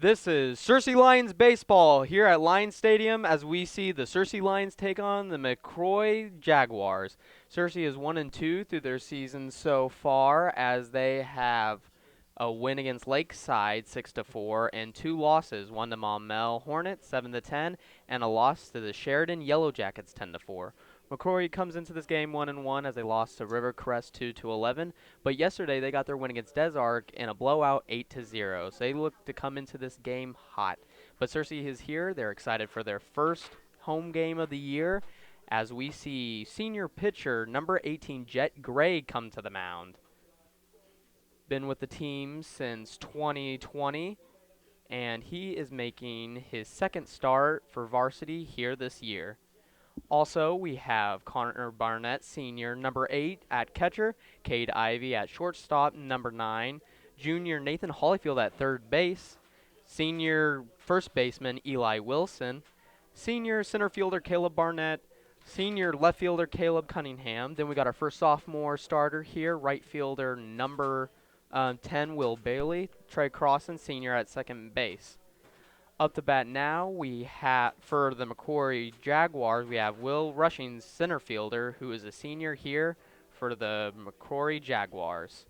This is Cersei Lions Baseball here at Lions Stadium as we see the Cersei Lions take on the McCrory Jaguars. Cersei is 1-2 through their season so far as they have a win against Lakeside 6-4 and two losses, one to Maumelle Hornets 7-10 and a loss to the Sheridan Yellow Jackets 10-4. McCrory comes into this game 1-1 as they lost to Rivercrest 2-11, but yesterday they got their win against Des Arc in a blowout 8-0. So they look to come into this game hot. But Cersei is here. They're excited for their first home game of the year as we see senior pitcher number 18 Jet Gray come to the mound. Been with the team since 2020, and he is making his second start for varsity here this year. Also, we have Connor Barnett, senior, number 8 at catcher, Cade Ivy at shortstop, number 9, junior Nathan Hollyfield at third base, senior first baseman Eli Wilson, senior center fielder Caleb Barnett, senior left fielder Caleb Cunningham. Then we got our first sophomore starter here, right fielder number 10 Will Bailey, Trey Crossan, senior at second base. Up to bat now, we have, for the McCrory Jaguars, we have Will Rushing, center fielder, who is a senior here for the McCrory Jaguars.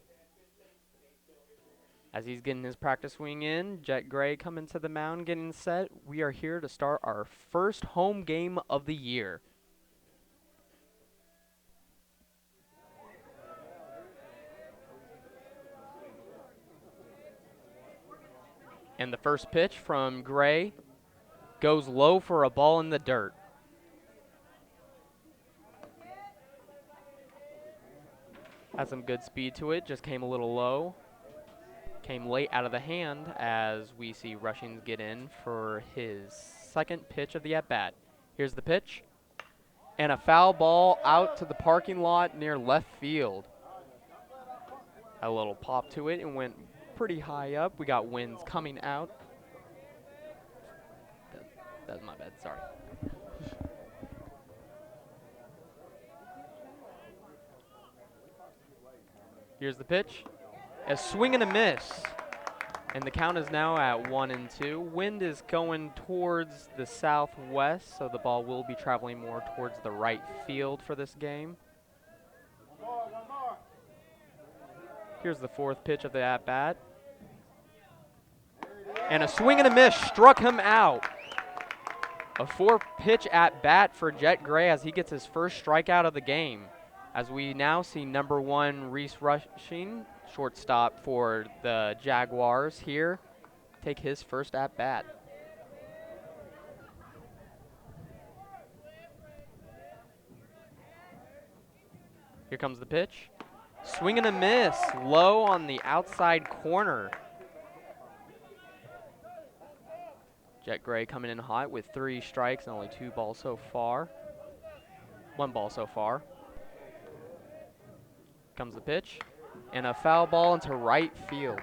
As he's getting his practice swing in, Jet Gray coming to the mound, getting set. We are here to start our first home game of the year. And the first pitch from Gray goes low for a ball in the dirt. Has some good speed to it, just came a little low. Came late out of the hand as we see Rushings get in for his second pitch of the at-bat. Here's the pitch. And a foul ball out to the parking lot near left field. A little pop to it and went pretty high up. We got winds coming out. That's my bad, sorry. Here's the pitch. A swing and a miss. And the count is now at 1-2. Wind is going towards the southwest, so the ball will be traveling more towards the right field for this game. Here's the fourth pitch of the at-bat. And a swing and a miss struck him out. A four-pitch at-bat for Jet Gray as he gets his first strikeout of the game. As we now see number 1 Reese Rushing, shortstop for the Jaguars here, take his first at-bat. Here comes the pitch. Swing and a miss, low on the outside corner. Jet Gray coming in hot with 3 strikes and only 2 balls so far. 1 ball so far. Comes the pitch. And a foul ball into right field.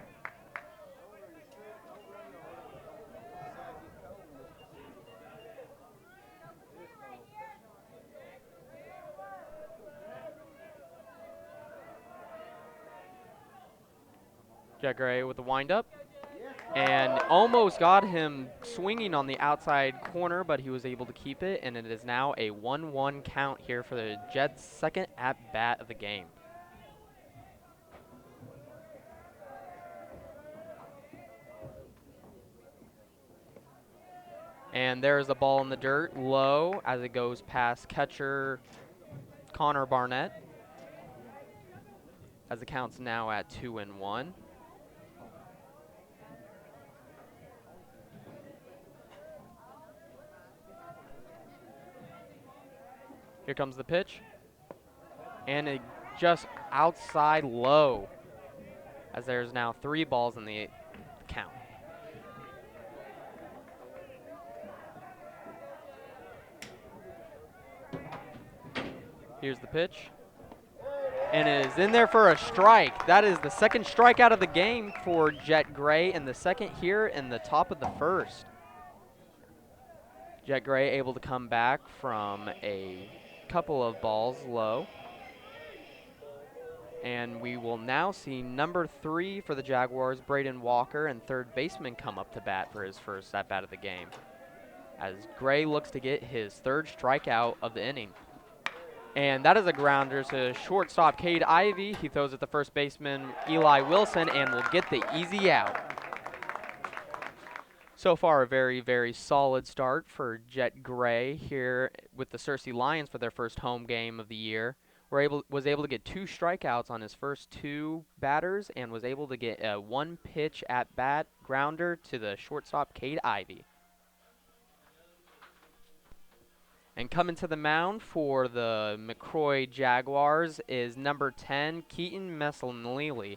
Jet Gray with the windup. And almost got him swinging on the outside corner, but he was able to keep it, and it is now a 1-1 count here for the Jets' second at-bat of the game. And there's a ball in the dirt, low, as it goes past catcher Connor Barnett, as the count's now at 2-1. Here comes the pitch. And it just outside low, as there's now 3 balls in the count. Here's the pitch. And it is in there for a strike. That is the second strikeout of the game for Jet Gray, and the second here in the top of the first. Jet Gray able to come back from a couple of balls low. And we will now see number 3 for the Jaguars, Braden Walker, and third baseman come up to bat for his first at-bat of the game, as Gray looks to get his third strikeout of the inning. And that is a grounder to shortstop Cade Ivy. He throws at the first baseman, Eli Wilson, and will get the easy out. So far, a very, very solid start for Jet Gray here with the Searcy Lions for their first home game of the year. Was able to get 2 strikeouts on his first 2 batters and was able to get a 1-pitch at-bat grounder to the shortstop, Cade Ivy. And coming to the mound for the McCrory Jaguars is number 10, Keaton Messalneely.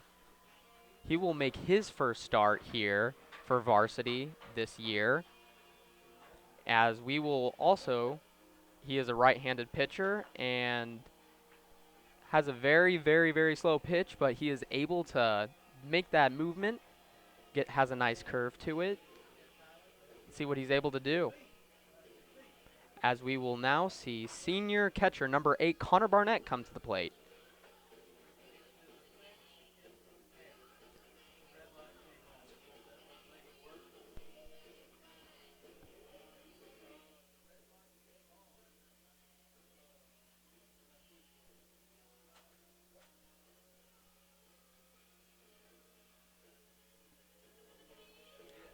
He will make his first start here for varsity this year, as we will also, he is a right-handed pitcher and has a very, very, very slow pitch, but he is able to make that movement, has a nice curve to it. See what he's able to do. As we will now see senior catcher number 8, Connor Barnett, come to the plate.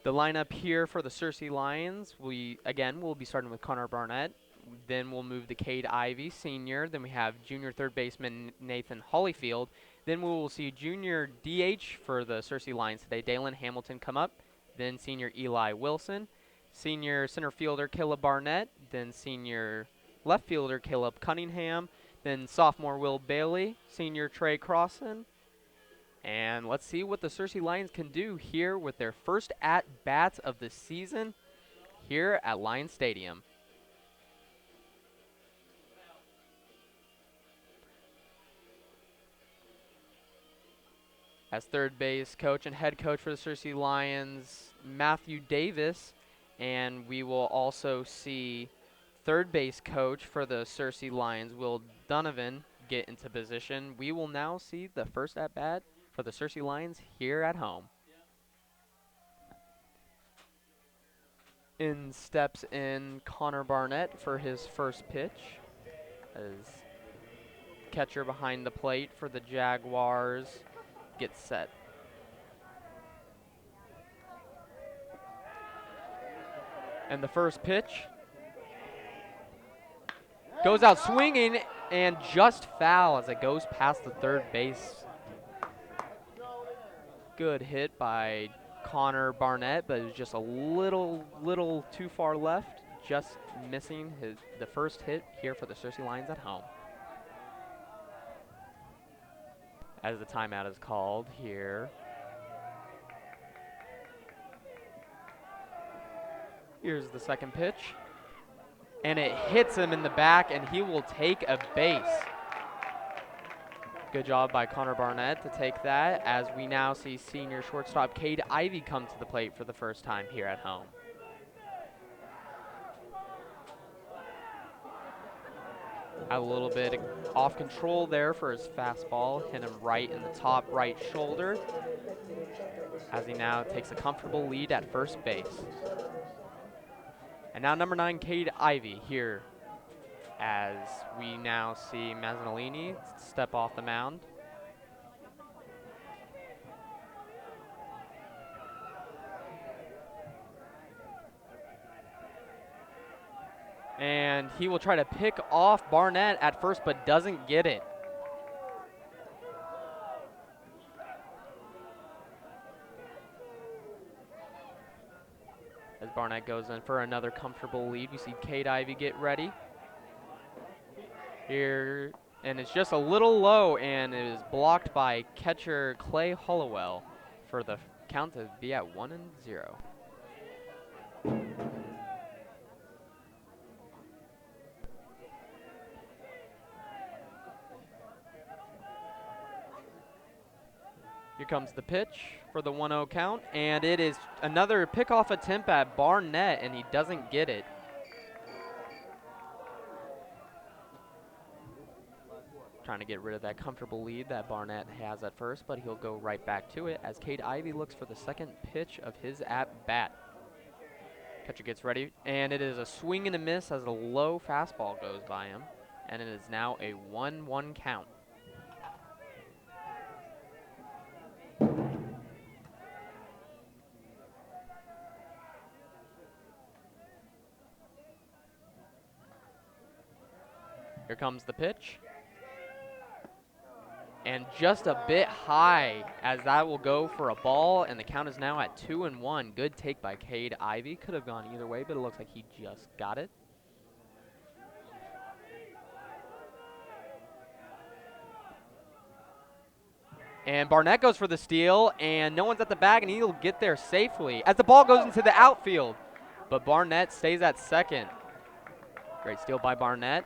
The lineup here for the Searcy Lions, will be starting with Connor Barnett. Then we'll move to Cade Ivy, senior. Then we have junior third baseman Nathan Hollyfield. Then we will see junior DH for the Searcy Lions today, Dalen Hamilton, come up. Then senior Eli Wilson. Senior center fielder Caleb Barnett. Then senior left fielder Caleb Cunningham. Then sophomore Will Bailey. Senior Trey Crossan. And let's see what the Searcy Lions can do here with their first at-bats of the season here at Lions Stadium. As third base coach and head coach for the Searcy Lions, Matthew Davis. And we will also see third base coach for the Searcy Lions, Will Donovan, get into position. We will now see the first at-bat for the Searcy Lions here at home. In steps in Connor Barnett for his first pitch, as catcher behind the plate for the Jaguars gets set. And the first pitch goes out swinging and just foul as it goes past the third base. Good hit by Connor Barnett, but it was just a little too far left, just missing the first hit here for the Searcy Lions at home. As the timeout is called here. Here's the second pitch. And it hits him in the back, and he will take a base. Good job by Connor Barnett to take that, as we now see senior shortstop Cade Ivy come to the plate for the first time here at home. A little bit off control there for his fastball, hit him right in the top right shoulder, as he now takes a comfortable lead at first base. And now number 9, Cade Ivy here, as we now see Messalneely step off the mound. And he will try to pick off Barnett at first, but doesn't get it. As Barnett goes in for another comfortable lead, we see Cade Ivy get ready. Here, and it's just a little low, and it is blocked by catcher Clay Hollowell for the count to be at 1-0. Here comes the pitch for the 1-0 count, and it is another pickoff attempt at Barnett, and he doesn't get it. trying to get rid of that comfortable lead that Barnett has at first, but he'll go right back to it as Cade Ivey looks for the second pitch of his at-bat. Catcher gets ready, and it is a swing and a miss as a low fastball goes by him, and it is now a 1-1 count. Here comes the pitch. And just a bit high as that will go for a ball, and the count is now at 2-1. Good take by Cade Ivey. Could have gone either way, but it looks like he just got it. And Barnett goes for the steal, and no one's at the bag, and he'll get there safely as the ball goes into the outfield. But Barnett stays at second. Great steal by Barnett.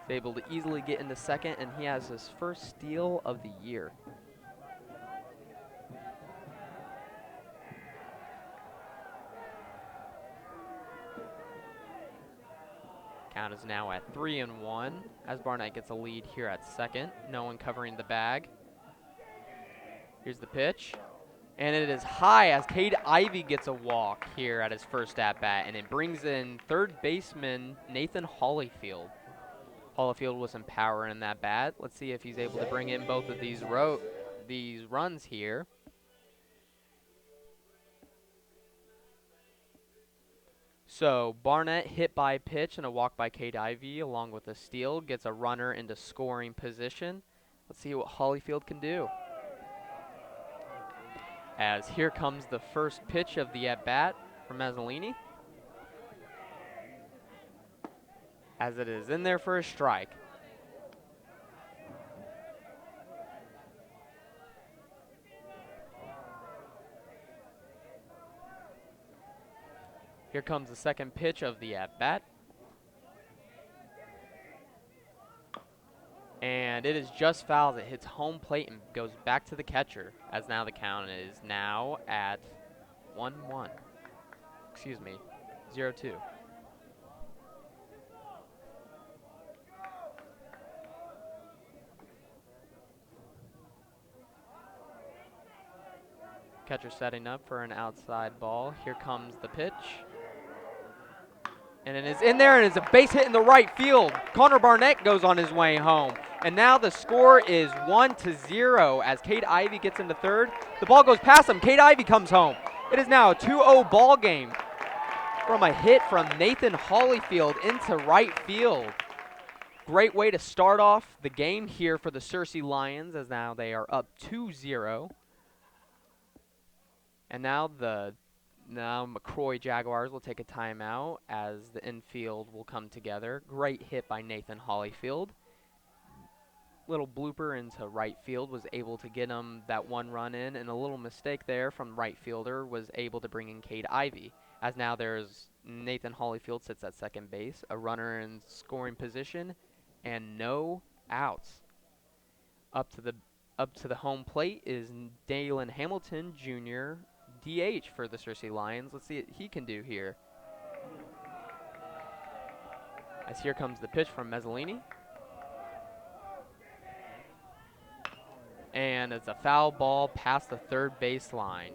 He's able to easily get into second, and he has his first steal of the year. Count is now at 3-1 as Barnett gets a lead here at second. No one covering the bag. Here's the pitch. And it is high as Cade Ivey gets a walk here at his first at-bat, and it brings in third baseman Nathan Hollyfield. Hollyfield was some power in that bat. Let's see if he's able to bring in both of these runs here. So Barnett hit by pitch and a walk by Cade Ivey along with a steal, gets a runner into scoring position. Let's see what Hollyfield can do. As here comes the first pitch of the at-bat from Mazzolini. As it is in there for a strike. Here comes the second pitch of the at-bat. And it is just fouled. It hits home plate and goes back to the catcher, as now the count is now at 1-1. Excuse me, 0-2. Catcher setting up for an outside ball. Here comes the pitch. And it is in there, and it's a base hit in the right field. Connor Barnett goes on his way home. And now the score is 1-0 as Cade Ivey gets into third. The ball goes past him. Cade Ivey comes home. It is now a 2-0 ball game from a hit from Nathan Hollyfield into right field. Great way to start off the game here for the Searcy Lions, as now they are up 2-0. And now McCrory Jaguars will take a timeout as the infield will come together. Great hit by Nathan Hollyfield. Little blooper into right field, was able to get him that one run in, and a little mistake there from right fielder was able to bring in Cade Ivey. As now there's Nathan Hollyfield sits at second base, a runner in scoring position, and no outs. Up to the home plate is Dalen Hamilton Jr., DH for the Searcy Lions. Let's see what he can do here. As here comes the pitch from Mazzolini. And it's a foul ball past the third baseline.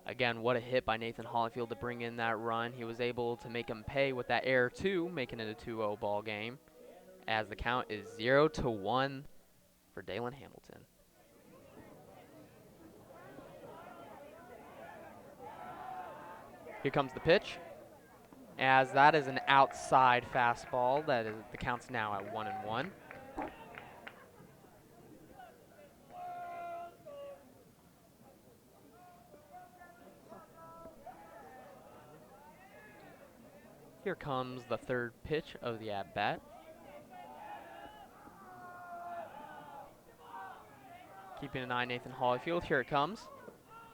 Again, what a hit by Nathan Hollyfield to bring in that run. He was able to make him pay with that error too, making it a 2-0 ball game. As the count is 0-1 for Dalen Hamilton. Here comes the pitch. As that is an outside fastball. That is, the count's now at 1-1. Here comes the third pitch of the at-bat. Keeping an eye on Nathan Hollyfield. Here it comes.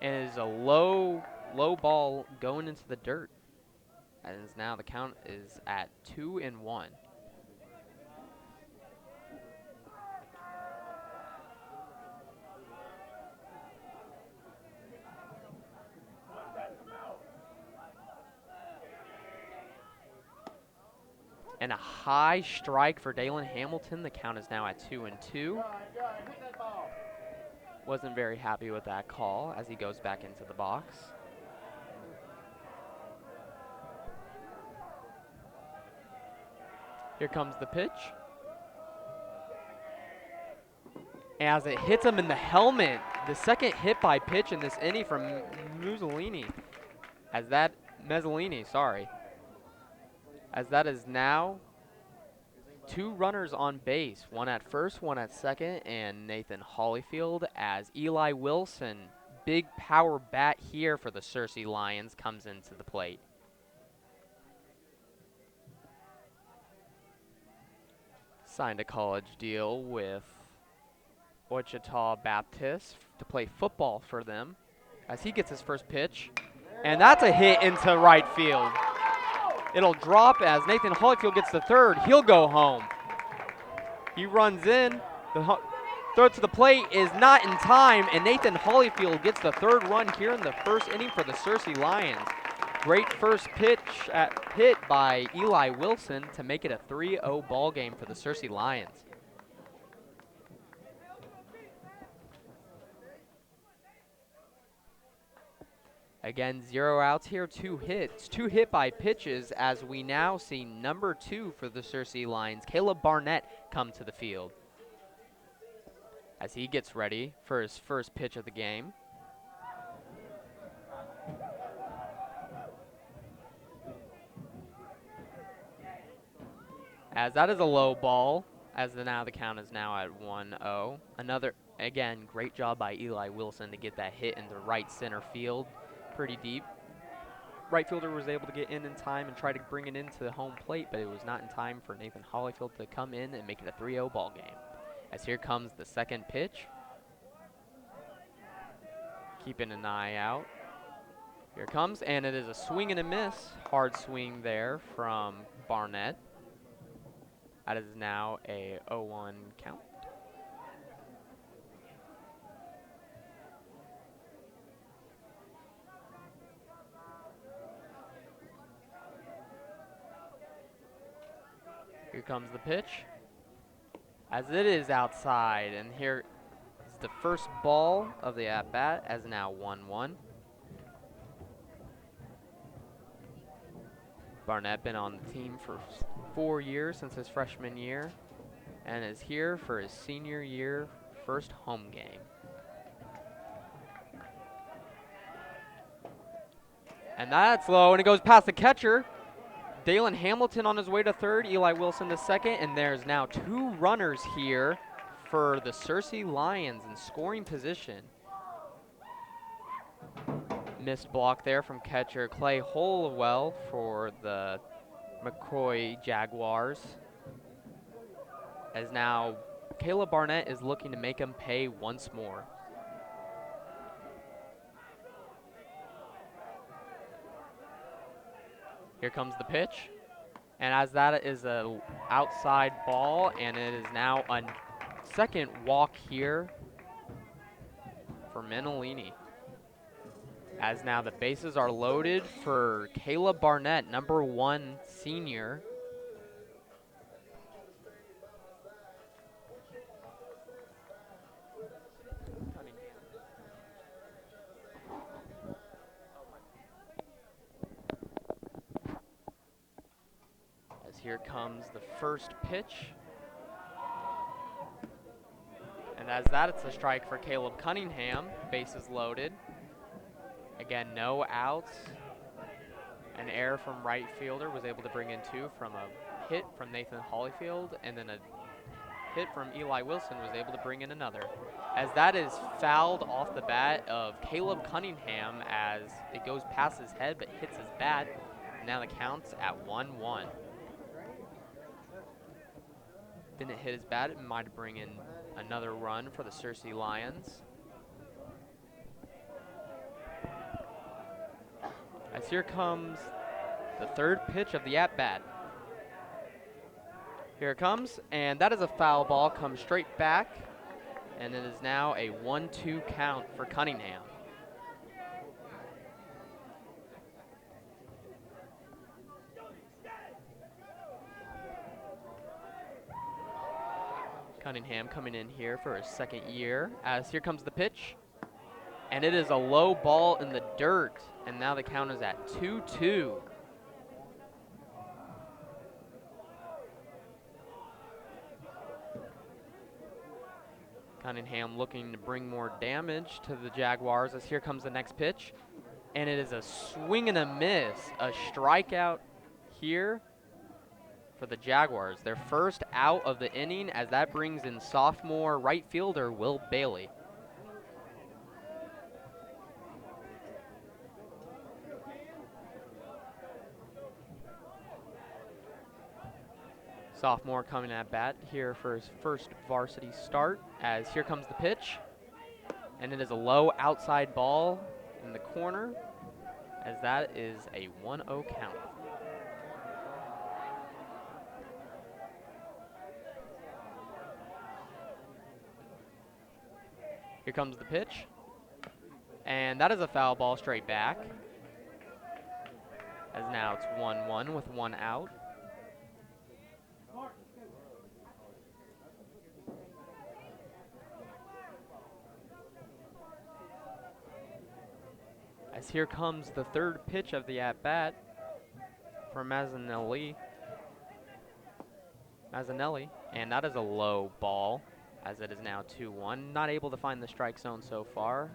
And it is a low ball going into the dirt. And now the count is at 2-1. And a high strike for Dalen Hamilton. The count is now at 2-2. Wasn't very happy with that call as he goes back into the box. Here comes the pitch. As it hits him in the helmet. The second hit by pitch in this inning from Mussolini. Mezzolini, sorry. As that is now 2 runners on base. One at first, one at second, and Nathan Hollyfield as Eli Wilson, big power bat here for the Searcy Lions, comes into the plate. Signed a college deal with Ouachita Baptist to play football for them as he gets his first pitch. And that's a hit into right field. It'll drop as Nathan Hollyfield gets the third. He'll go home. He runs in. The throw to the plate is not in time, and Nathan Hollyfield gets the third run here in the first inning for the Searcy Lions. Great first pitch hit by Eli Wilson to make it a 3-0 ball game for the Searcy Lions. Again, 0 outs here, 2 hits. 2 hit by pitches as we now see number 2 for the Searcy Lions, Caleb Barnett, come to the field. As he gets ready for his first pitch of the game. As that is a low ball, as the count is now at 1-0. Another, again, great job by Eli Wilson to get that hit into right center field. Pretty deep. Right fielder was able to get in time and try to bring it into the home plate, but it was not in time for Nathan Hollyfield to come in and make it a 3-0 ball game. As here comes the second pitch. Keeping an eye out. Here it comes, and it is a swing and a miss. Hard swing there from Barnett. That is now a 0-1 count. Here comes the pitch. As it is outside, and here is the first ball of the at-bat, as now 1-1. Barnett been on the team for 4 years since his freshman year, and is here for his senior year first home game. And that's low, and it goes past the catcher. Dalen Hamilton on his way to third, Eli Wilson to second, and there's now 2 runners here for the Searcy Lions in scoring position. Missed block there from catcher Clay Holwell for the McCrory Jaguars. As now Caleb Barnett is looking to make him pay once more. Here comes the pitch, and as that is a outside ball, and it is now a second walk here for Menolini. As now the bases are loaded for Caleb Barnett, number 1 senior. Here comes the first pitch. And as that, it's a strike for Caleb Cunningham. Bases loaded. Again, no outs. An error from right fielder was able to bring in 2 from a hit from Nathan Hollyfield, and then a hit from Eli Wilson was able to bring in another. As that is fouled off the bat of Caleb Cunningham as it goes past his head but hits his bat. Now the count's at 1-1. Didn't hit his bat, it might bring in another run for the Searcy Lions. As here comes the third pitch of the at-bat. Here it comes, and that is a foul ball, comes straight back, and it is now a 1-2 count for Cunningham. Cunningham coming in here for his second year, as here comes the pitch. And it is a low ball in the dirt, and now the count is at 2-2. Cunningham looking to bring more damage to the Jaguars, as here comes the next pitch. And it is a swing and a miss, a strikeout here for the Jaguars. Their first out of the inning, as that brings in sophomore right fielder Will Bailey. Sophomore coming at bat here for his first varsity start, as here comes the pitch. And it is a low outside ball in the corner, as that is a 1-0 count. Here comes the pitch. And that is a foul ball straight back, as now it's 1-1 with one out. As here comes the third pitch of the at-bat for Mazzanelli, and that is a low ball, as it is now 2-1. Not able to find the strike zone so far.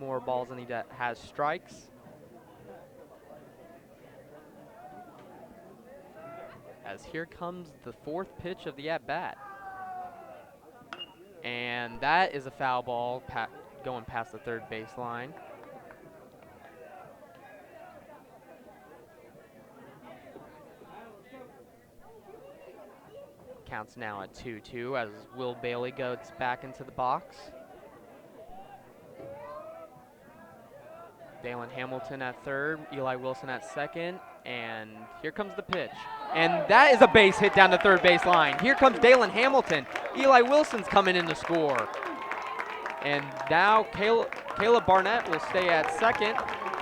More balls than he has strikes. As here comes the fourth pitch of the at-bat. And that is a foul ball going past the third baseline. Counts now at 2-2 as Will Bailey goes back into the box. Dalen Hamilton at third, Eli Wilson at second, and here comes the pitch. And that is a base hit down the third base line. Here comes Dalen Hamilton. Eli Wilson's coming in to score. And now Caleb Barnett will stay at second,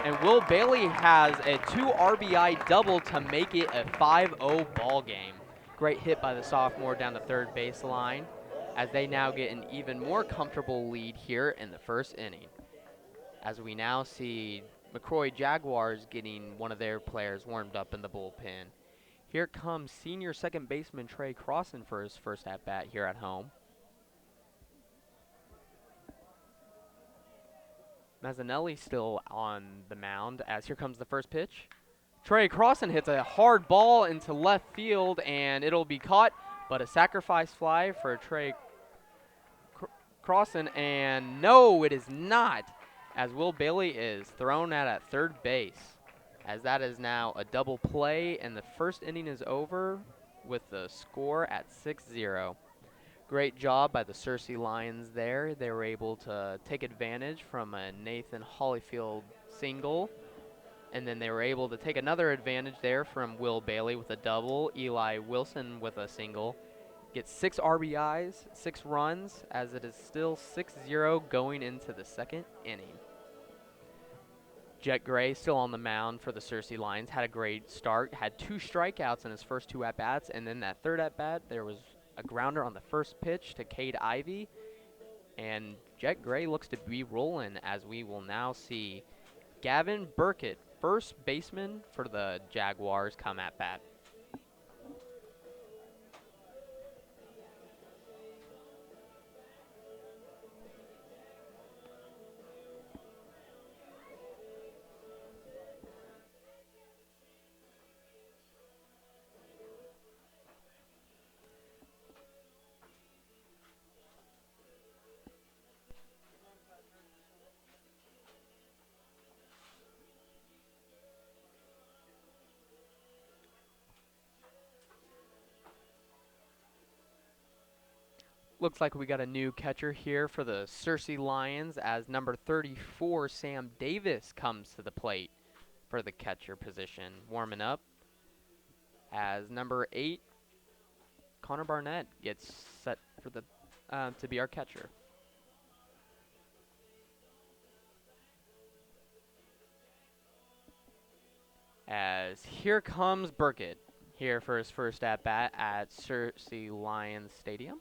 and Will Bailey has a 2 RBI double to make it a 5-0 ball game. Great hit by the sophomore down the third baseline, as they now get an even more comfortable lead here in the first inning. As we now see McCrory Jaguars getting one of their players warmed up in the bullpen. Here comes senior second baseman Trey Crossan for his first at-bat here at home. Mazzanelli still on the mound, as here comes the first pitch. Trey Crossan hits a hard ball into left field, and it'll be caught, but a sacrifice fly for Trey Crossan, and no, it is not, as Will Bailey is thrown out at third base, as that is now a double play, and the first inning is over with the score at 6-0. Great job by the Searcy Lions there. They were able to take advantage from a Nathan Hollyfield single, and then they were able to take another advantage there from Will Bailey with a double, Eli Wilson with a single. Gets 6 RBIs, 6 runs, as it is still 6-0 going into the second inning. Jet Gray still on the mound for the Searcy Lions. Had a great start, had 2 strikeouts in his first 2 at-bats, and then that third at-bat, there was a grounder on the first pitch to Cade Ivey, and Jet Gray looks to be rolling, as we will now see Gavin Burkett, first baseman for the Jaguars, come at bat. Looks like we got a new catcher here for the Searcy Lions, as number 34, Sam Davis, comes to the plate for the catcher position. Warming up, as number 8, Connor Barnett, gets set for the to be our catcher. As here comes Burkett, here for his first at-bat at Searcy Lions Stadium.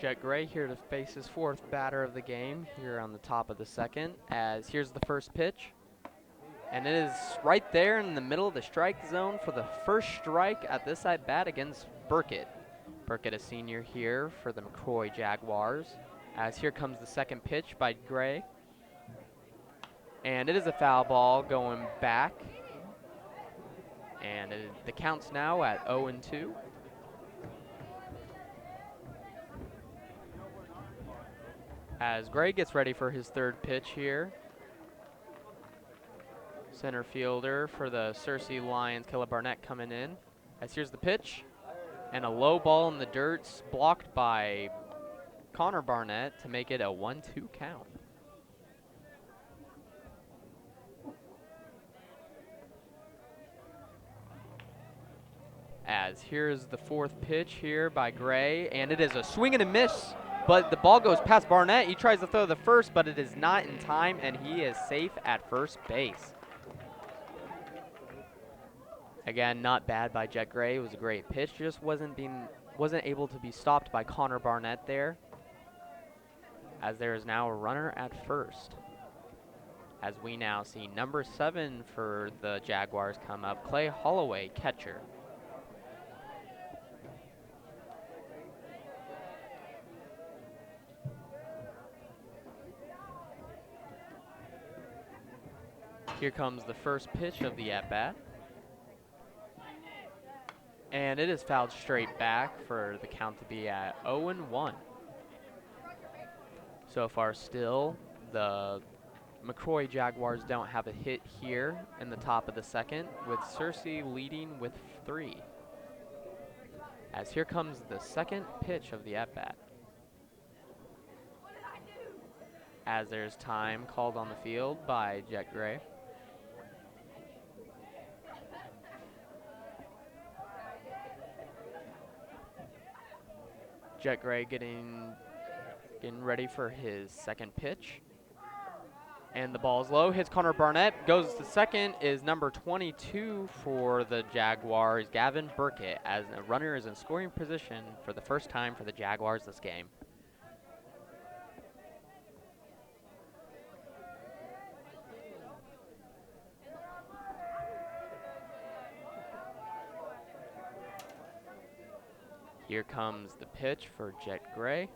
Jet Gray here to face his fourth batter of the game here on the top of the second, as here's the first pitch. And it is right there in the middle of the strike zone for the first strike at this at-bat against Burkett. Burkett, a senior here for the McCrory Jaguars, as here comes the second pitch by Gray. And it is a foul ball going back. And the count's now at 0-2. As Gray gets ready for his third pitch here. Center fielder for the Searcy Lions, Caleb Barnett, coming in. As here's the pitch. And a low ball in the dirt, blocked by Connor Barnett to make it a 1-2 count. As here's the fourth pitch here by Gray, and it is a swing and a miss, but the ball goes past Barnett. He tries to throw the first, but it is not in time, and he is safe at first base. Again, not bad by Jet Gray. It was a great pitch, just wasn't able to be stopped by Connor Barnett there, as there is now a runner at first. As we now see number 7 for the Jaguars come up, Clay Holloway, catcher. Here comes the first pitch of the at-bat. And it is fouled straight back for the count to be at 0-1. So far still, the McCrory Jaguars don't have a hit here in the top of the second, with Searcy leading with 3. As here comes the second pitch of the at-bat. As there's time called on the field by Jet Gray. Jet Gray getting ready for his second pitch. And the ball is low, hits Connor Barnett, goes to second, is number 22 for the Jaguars, Gavin Burkett, as a runner is in scoring position for the first time for the Jaguars this game. Here comes the pitch for Jet Gray.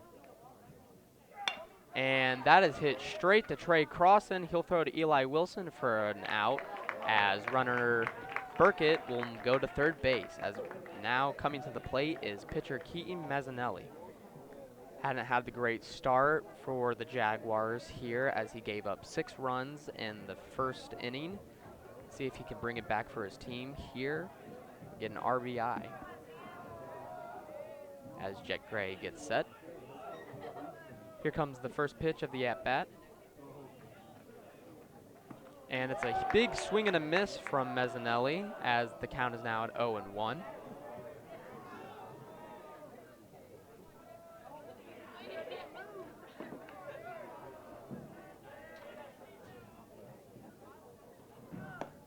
And that is hit straight to Trey Crossan. He'll throw to Eli Wilson for an out, as runner Burkett will go to third base. As now coming to the plate is pitcher Keaton Mazzanelli. Hadn't had the great start for the Jaguars here, as he gave up 6 runs in the first inning. See if he can bring it back for his team here, get an RBI. As Jet Gray gets set. Here comes the first pitch of the at-bat. And it's a big swing and a miss from Mazzanelli, as the count is now at 0-1.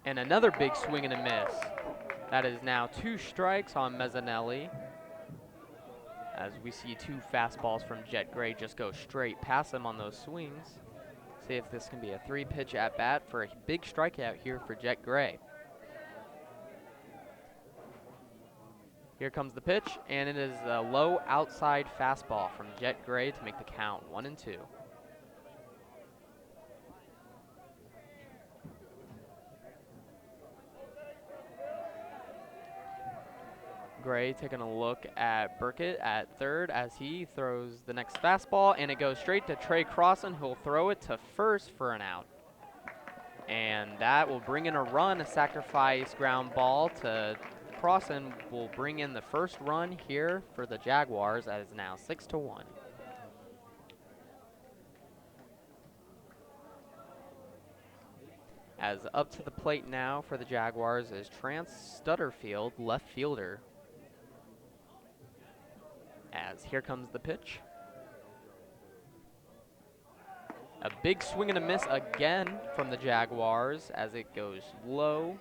And another big swing and a miss. That is now 2 strikes on Mazzanelli, as we see 2 fastballs from Jet Gray just go straight past him on those swings. See if this can be a 3-pitch at-bat for a big strikeout here for Jet Gray. Here comes the pitch, and it is a low outside fastball from Jet Gray to make the count 1-2. Gray taking a look at Burkett at third as he throws the next fastball, and it goes straight to Trey Crossan, who'll throw it to first for an out. And that will bring in a run, a sacrifice ground ball to Crossan will bring in the first run here for the Jaguars, as now 6-1. As up to the plate now for the Jaguars is Trance Stutterfield, left fielder. As here comes the pitch. A big swing and a miss again from the Jaguars as it goes low.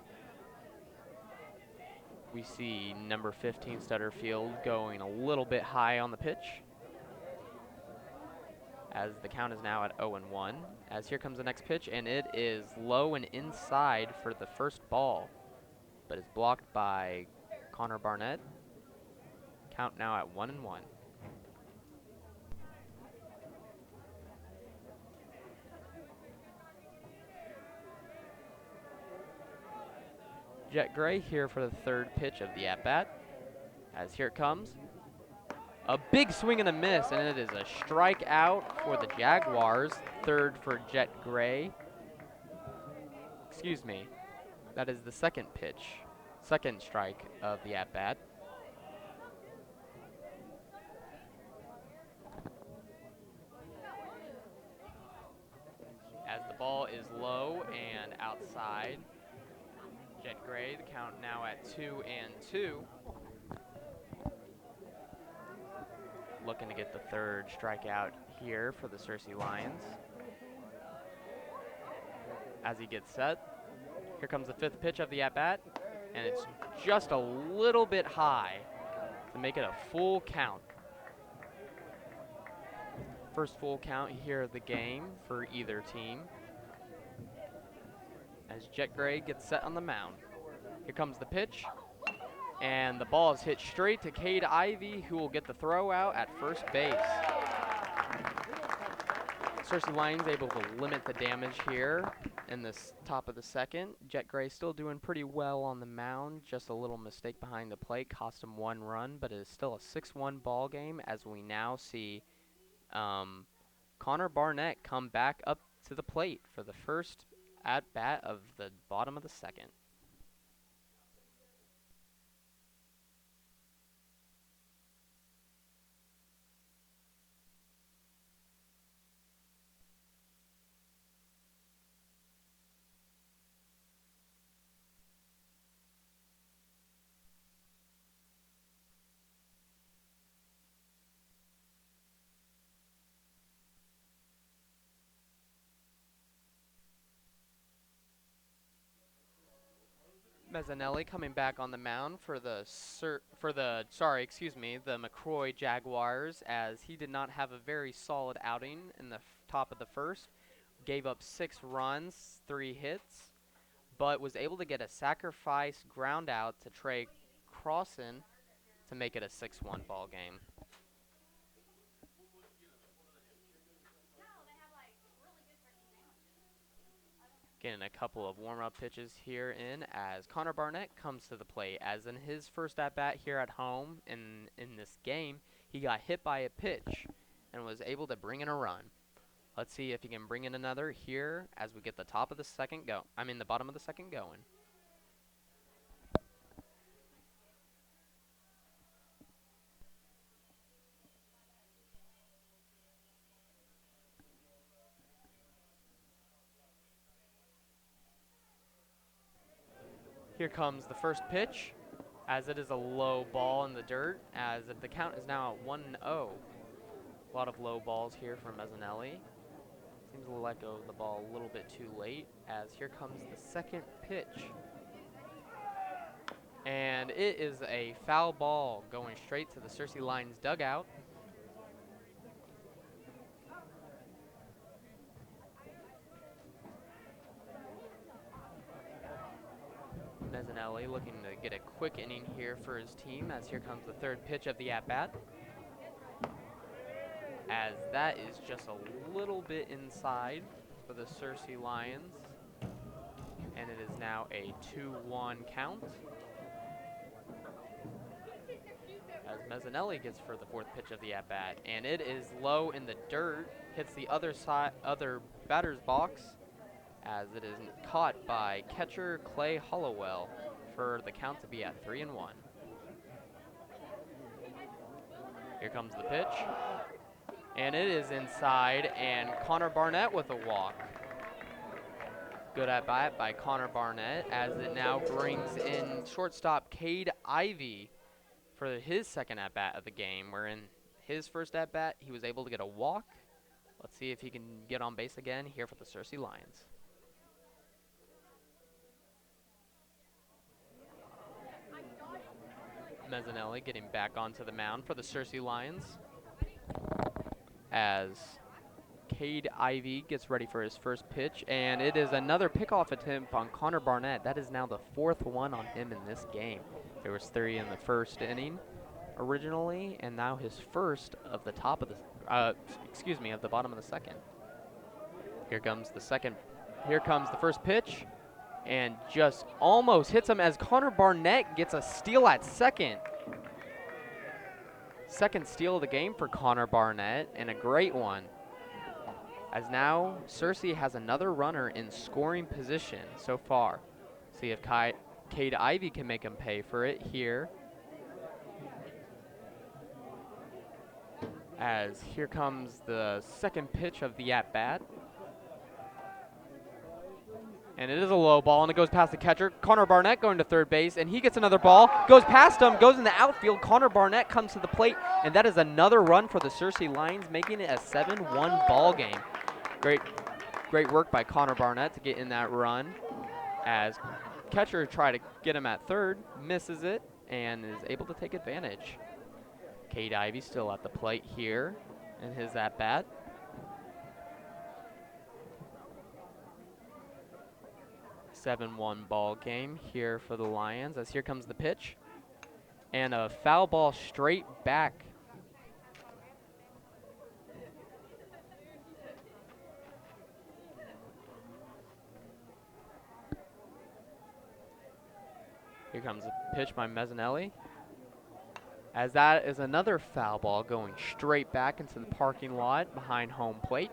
We see number 15 Stutterfield going a little bit high on the pitch. as the count is now at 0-1. As here comes the next pitch, and it is low and inside for the first ball, but is blocked by Connor Barnett. Count now at 1-1. Jet Gray here for the third pitch of the at-bat. As here it comes. A big swing and a miss, and it is a strikeout for the Jaguars. Third for Jet Gray. Excuse me. That is the second pitch. Second strike of the at-bat. As the ball is low and outside. Jet Gray, the count now at 2-2. Looking to get the third strikeout here for the Searcy Lions. As he gets set, here comes the fifth pitch of the at-bat, and it's just a little bit high to make it a full count. First full count here of the game for either team. As Jet Gray gets set on the mound. Here comes the pitch, and the ball is hit straight to Cade Ivey, who will get the throw out at first base. Searcy Lions able to limit the damage here in this top of the second. Jet Gray still doing pretty well on the mound. Just a little mistake behind the plate cost him 1 run, but it is still a 6-1 ball game as we now see Connor Barnett come back up to the plate for the first at-bat of the bottom of the second. Mezzanelli coming back on the mound for the McCrory Jaguars, as he did not have a very solid outing in the top of the first. Gave up 6 runs, 3 hits, but was able to get a sacrifice ground out to Trey Crossan to make it a 6-1 ball game. Getting a couple of warm-up pitches here in as Connor Barnett comes to the plate. As in his first at-bat here at home in this game, he got hit by a pitch and was able to bring in a run. Let's see if he can bring in another here as we get the top of the second the bottom of the second going. Here comes the first pitch, as it is a low ball in the dirt, as the count is now at 1-0. A lot of low balls here from Mezzanelli. Seems to let go of the ball a little bit too late, as here comes the second pitch. And it is a foul ball going straight to the Searcy Lions dugout. Mezzanelli looking to get a quick inning here for his team, as here comes the third pitch of the at-bat. As that is just a little bit inside for the Searcy Lions. And it is now a 2-1 count. As Mezzanelli gets for the fourth pitch of the at-bat, and it is low in the dirt, hits the other batter's box, as it is caught by catcher Clay Hollowell for the count to be at 3-1. Here comes the pitch, and it is inside, and Connor Barnett with a walk. Good at bat by Connor Barnett, as it now brings in shortstop Cade Ivey for his second at bat of the game, where in his first at bat he was able to get a walk. Let's see if he can get on base again here for the Searcy Lions. Mezzanelli getting back onto the mound for the Searcy Lions, as Cade Ivy gets ready for his first pitch, and it is another pickoff attempt on Connor Barnett. That is now the 4th one on him in this game. There was 3 in the first inning originally, and now his first of the top of the, of the bottom of the second. Here comes the first pitch, and just almost hits him as Connor Barnett gets a steal at second. Second steal of the game for Connor Barnett, and a great one. As now, Searcy has another runner in scoring position so far. See if Cade Ivy can make him pay for it here. As here comes the second pitch of the at-bat. And it is a low ball, and it goes past the catcher. Connor Barnett going to third base, and he gets another ball. Goes past him, goes in the outfield. Connor Barnett comes to the plate, and that is another run for the Searcy Lions, making it a 7-1 ball game. Great work by Connor Barnett to get in that run. As catcher tried to get him at third, misses it, and is able to take advantage. Cade Ivy still at the plate here in his at-bat. A 7-1 ball game here for the Lions, as here comes the pitch. And a foul ball straight back. Here comes a pitch by Mezzanelli. As that is another foul ball going straight back into the parking lot behind home plate.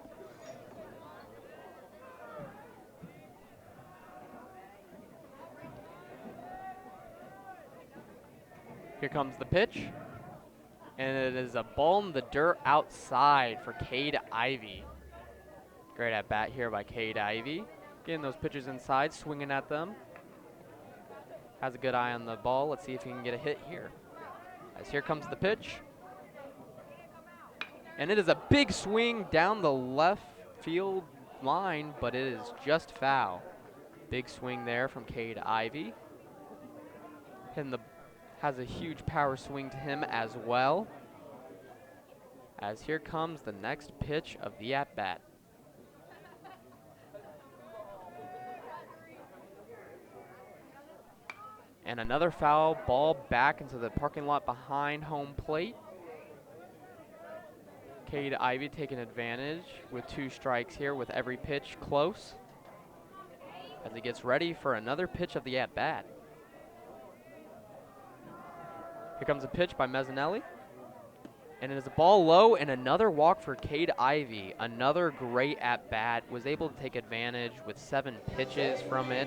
Here comes the pitch, and it is a ball in the dirt outside for Cade Ivy. Great at bat here by Cade Ivy. Getting those pitches inside, swinging at them. Has a good eye on the ball. Let's see if he can get a hit here. As here comes the pitch. And it is a big swing down the left field line, but it is just foul. Big swing there from Cade Ivy. Has a huge power swing to him as well. As here comes the next pitch of the at-bat. And another foul ball back into the parking lot behind home plate. Cade Ivy taking advantage with 2 strikes here with every pitch close. As he gets ready for another pitch of the at-bat. Here comes a pitch by Mezzanelli. And it is a ball low and another walk for Cade Ivy. Another great at-bat. Was able to take advantage with 7 pitches from it.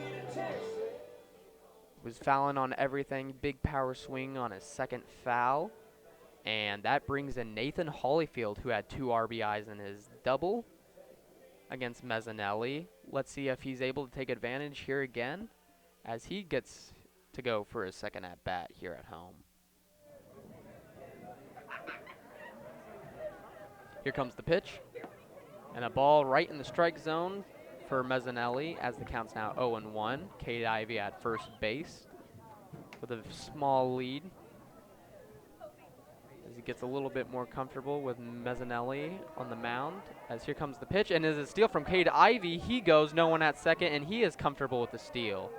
Was fouling on everything. Big power swing on his second foul. And that brings in Nathan Holyfield, who had 2 RBIs in his double against Mezzanelli. Let's see if he's able to take advantage here again as he gets to go for his second at-bat here at home. Here comes the pitch, and a ball right in the strike zone for Mezzanelli as the count's now 0-1. Cade Ivy at first base with a small lead as he gets a little bit more comfortable with Mezzanelli on the mound. As here comes the pitch, and is a steal from Cade Ivy. He goes, no one at second, and he is comfortable with the steal.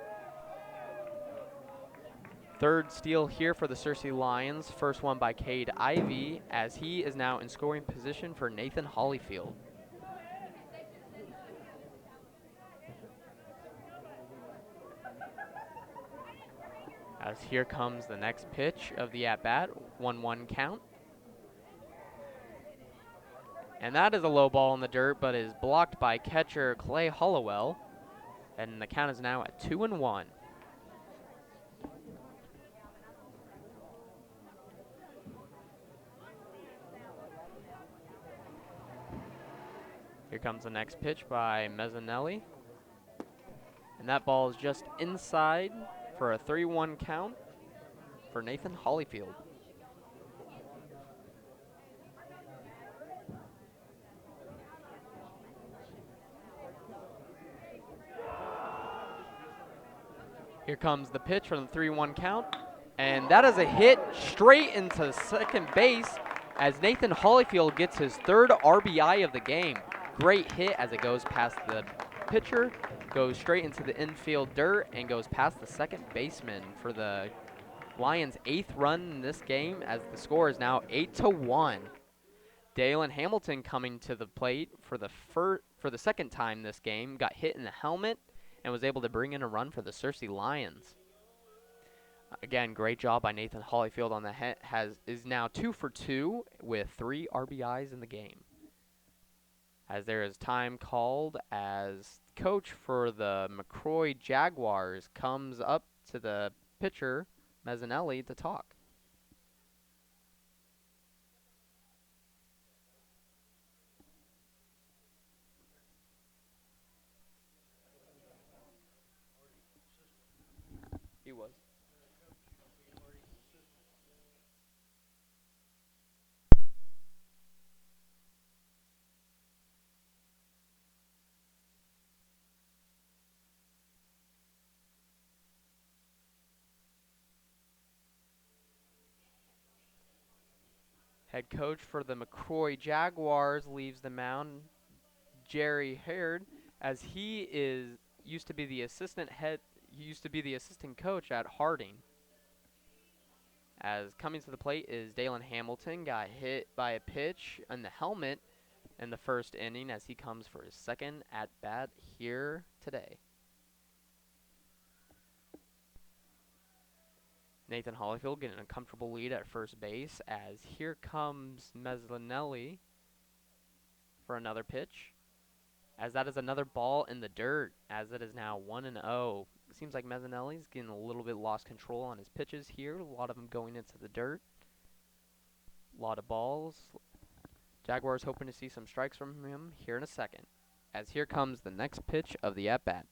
Third steal here for the Searcy Lions. First one by Cade Ivy, as he is now in scoring position for Nathan Holyfield. As here comes the next pitch of the at-bat, 1-1 count. And that is a low ball in the dirt, but is blocked by catcher Clay Hollowell. And the count is now at 2-1. Here comes the next pitch by Mezzanelli. And that ball is just inside for a 3-1 count for Nathan Holyfield. Here comes the pitch for the 3-1 count. And that is a hit straight into second base as Nathan Holyfield gets his 3rd RBI of the game. great hit as it goes past the pitcher, goes straight into the infield dirt, and goes past the second baseman for the Lions' 8th run in this game, as the score is now 8-1. Dalen Hamilton coming to the plate for the second time this game, got hit in the helmet and was able to bring in a run for the Searcy Lions. Again, great job by Nathan Hollyfield on the hit. Is now 2 for 2 with 3 RBIs in the game. As there is time called as coach for the McCrory Jaguars comes up to the pitcher, Mezzanelli, to talk. He was. Head coach for the McCrory Jaguars leaves the mound, Jerry Haird, as he used to be the assistant coach at Harding. As coming to the plate is Dalen Hamilton, got hit by a pitch in the helmet in the first inning as he comes for his second at bat here today. Nathan Hollyfield getting a comfortable lead at first base as here comes Mezzanelli for another pitch. As that is another ball in the dirt, as it is now 1-0. It seems like Mezzanelli's getting a little bit lost control on his pitches here. A lot of them going into the dirt. A lot of balls. Jaguars hoping to see some strikes from him here in a second. As here comes the next pitch of the at-bat.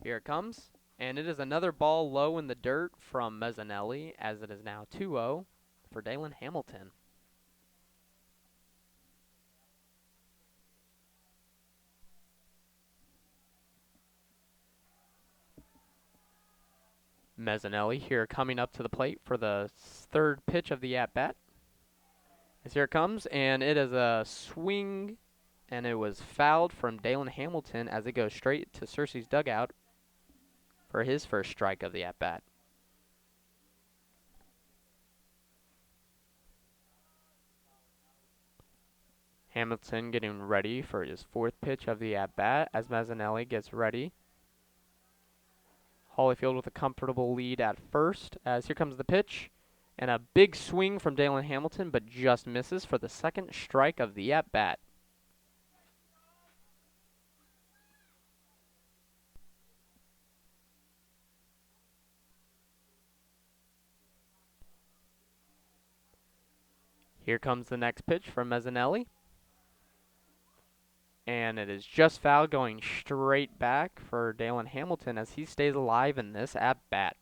Here it comes. And it is another ball low in the dirt from Mezzanelli, as it is now 2-0 for Dalen Hamilton. Mezzanelli here coming up to the plate for the third pitch of the at-bat. As here it comes, and it is a swing, and it was fouled from Dalen Hamilton as it goes straight to Searcy's dugout for his first strike of the at-bat. Hamilton getting ready for his fourth pitch of the at-bat as Mezzanelli gets ready. Hollyfield with a comfortable lead at first as here comes the pitch. And a big swing from Dalen Hamilton, but just misses for the second strike of the at-bat. Here comes the next pitch from Mezzanelli. And it is just foul, going straight back for Dalen Hamilton as he stays alive in this at-bat.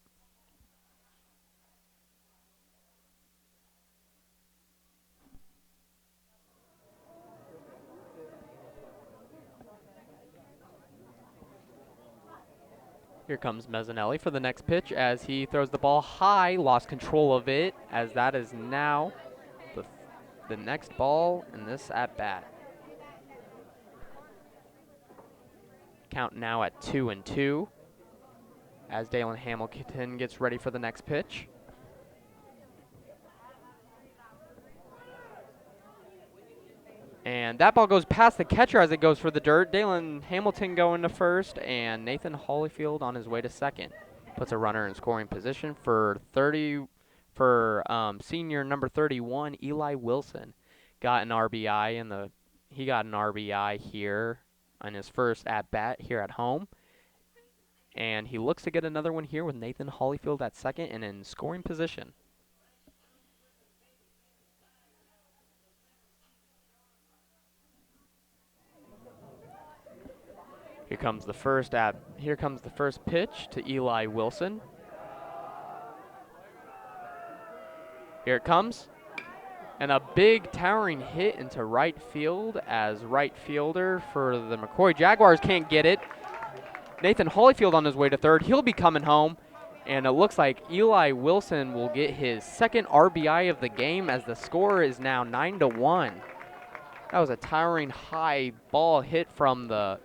Here comes Mezzanelli for the next pitch as he throws the ball high, lost control of it, as that is now the next ball in this at-bat. Count now at 2-2 as Dalen Hamilton gets ready for the next pitch. And that ball goes past the catcher as it goes for the dirt. Dalen Hamilton going to first, and Nathan Hollyfield on his way to second. Puts a runner in scoring position for senior number 31, Eli Wilson. Got an RBI he got an RBI here on his first at bat here at home. And he looks to get another one here with Nathan Hollyfield at second and in scoring position. Here comes the first pitch to Eli Wilson. Here it comes. And a big towering hit into right field as right fielder for the McCrory Jaguars can't get it. Nathan Hollyfield on his way to third. He'll be coming home. And it looks like Eli Wilson will get his second RBI of the game as the score is now 9-1. That was a towering high ball hit from the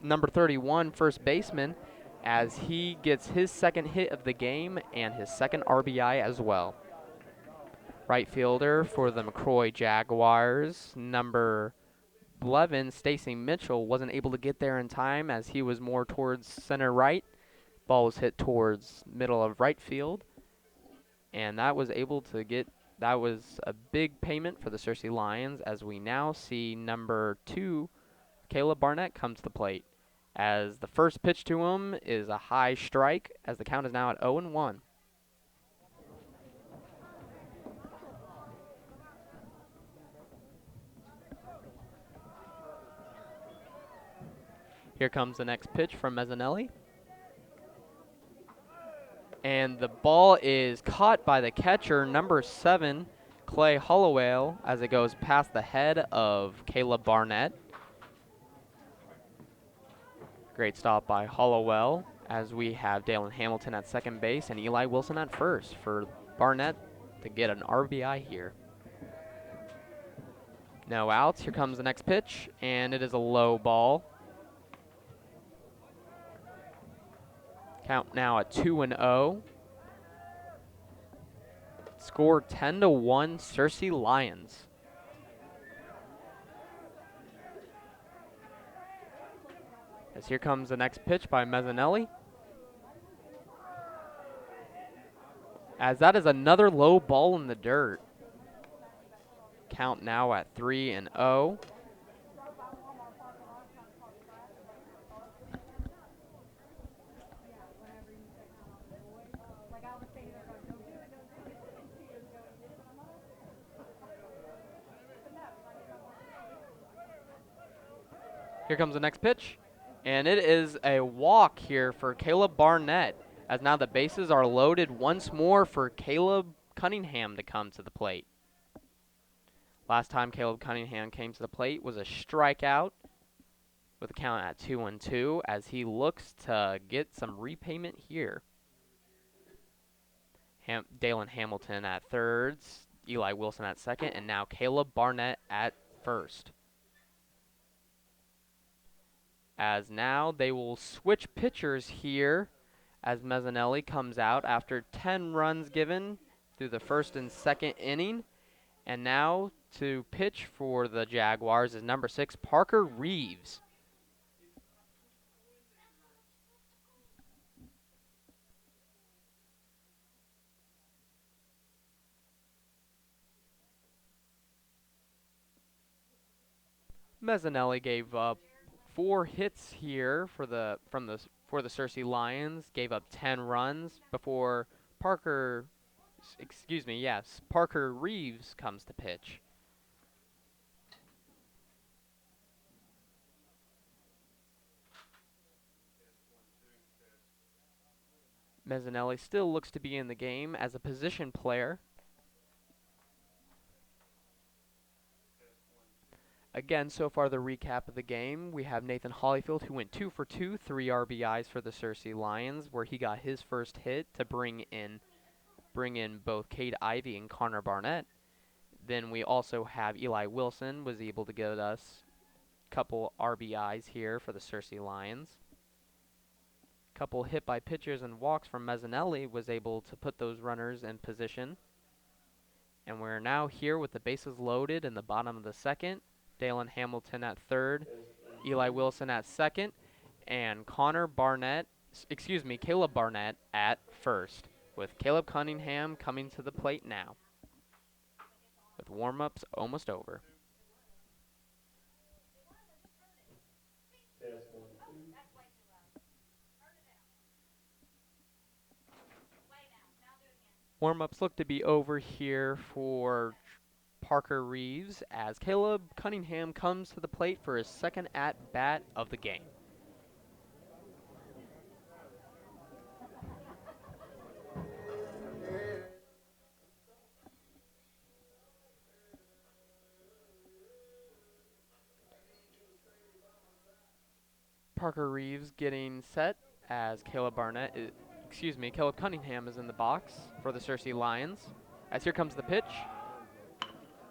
number 31 first baseman as he gets his second hit of the game and his second RBI as well. Right fielder for the McCrory Jaguars, number 11, Stacy Mitchell, wasn't able to get there in time as he was more towards center right. Ball was hit towards middle of right field, and that was a big payment for the Searcy Lions as we now see number 2, Caleb Barnett, come to the plate. As the first pitch to him is a high strike as the count is now at 0-1. Here comes the next pitch from Mezzanelli. And the ball is caught by the catcher, number 7, Clay Holloway, as it goes past the head of Caleb Barnett. Great stop by Hollowell as we have Dalen Hamilton at second base and Eli Wilson at first for Barnett to get an RBI here. No outs. Here comes the next pitch, and it is a low ball. Count now at 2-0. Score 10-1, Searcy Lions. As here comes the next pitch by Mezzanelli. As that is another low ball in the dirt. Count now at 3-0. Here comes the next pitch, and it is a walk here for Caleb Barnett, as now the bases are loaded once more for Caleb Cunningham to come to the plate. Last time Caleb Cunningham came to the plate was a strikeout with a count at 2-2 as he looks to get some repayment here. Dalen Hamilton at thirds, Eli Wilson at second, and now Caleb Barnett at first. As now they will switch pitchers here as Mezzanelli comes out after 10 runs given through the first and second inning. And now to pitch for the Jaguars is number 6, Parker Reeves. Mezzanelli gave up 4 hits here for the Searcy Lions, gave up 10 runs before Parker Reeves comes to pitch. Mezzanelli still looks to be in the game as a position player. Again, so far the recap of the game, we have Nathan Hollyfield who went 2 for 2, 3 RBIs for the Searcy Lions, where he got his first hit to bring in both Cade Ivey and Connor Barnett. Then we also have Eli Wilson was able to get us a couple RBIs here for the Searcy Lions. Couple hit by pitchers and walks from Mezzanelli was able to put those runners in position. And we're now here with the bases loaded in the bottom of the second. Dalen Hamilton at third, Eli Wilson at second, and Caleb Barnett at first, with Caleb Cunningham coming to the plate now, with warm-ups almost over. Warm-ups look to be over here for Parker Reeves as Caleb Cunningham comes to the plate for his second at-bat of the game. Parker Reeves getting set as Caleb Cunningham is in the box for the Searcy Lions. As here comes the pitch.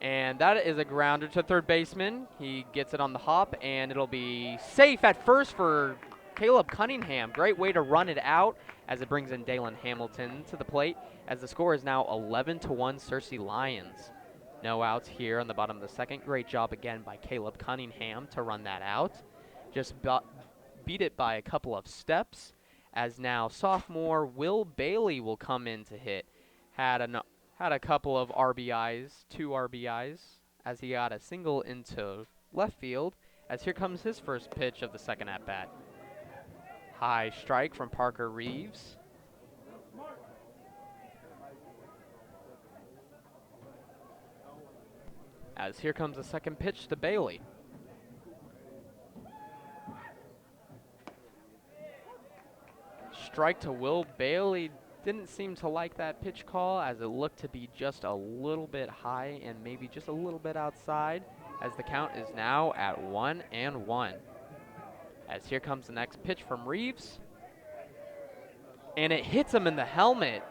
And that is a grounder to third baseman. He gets it on the hop, and it'll be safe at first for Caleb Cunningham. Great way to run it out as it brings in Dalen Hamilton to the plate, as the score is now 11-1 Searcy Lions. No outs here on the bottom of the second. Great job again by Caleb Cunningham to run that out. Just beat it by a couple of steps, as now sophomore Will Bailey will come in to hit. Had a couple of RBIs, 2 RBIs, as he got a single into left field, as here comes his first pitch of the second at-bat. High strike from Parker Reeves. As here comes the second pitch to Bailey. Strike to Will Bailey. Didn't seem to like that pitch call, as it looked to be just a little bit high and maybe just a little bit outside, as the count is now at 1-1. As here comes the next pitch from Reeves, and it hits him in the helmet.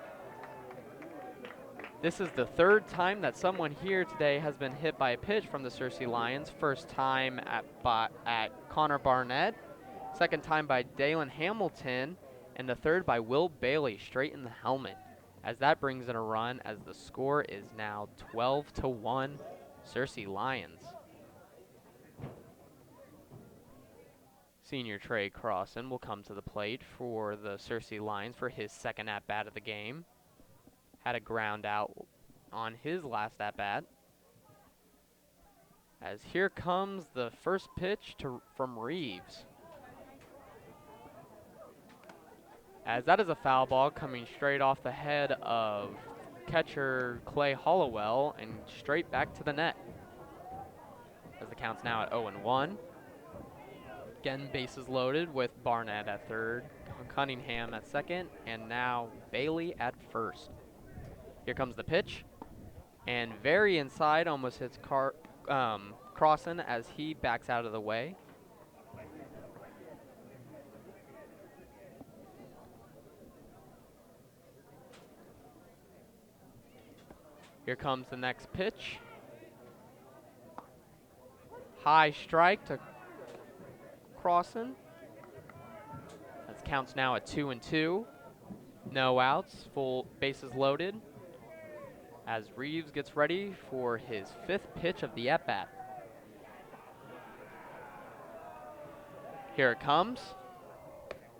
This is the third time that someone here today has been hit by a pitch from the Searcy Lions. First time at Connor Barnett, second time by Dalen Hamilton, and the third by Will Bailey, straight in the helmet, as that brings in a run, as the score is now 12-1 Searcy Lions. Senior Trey Crossan will come to the plate for the Searcy Lions for his second at-bat of the game. Had a ground out on his last at-bat. As here comes the first pitch from Reeves. As that is a foul ball coming straight off the head of catcher Clay Hollowell and straight back to the net. As the count's now at 0-1. Again, bases loaded with Barnett at third, Cunningham at second, and now Bailey at first. Here comes the pitch, and very inside, almost hits Crossan as he backs out of the way. Here comes the next pitch. High strike to Crossan. That counts now at 2-2. No outs, full bases loaded, as Reeves gets ready for his fifth pitch of the at-bat. Here it comes,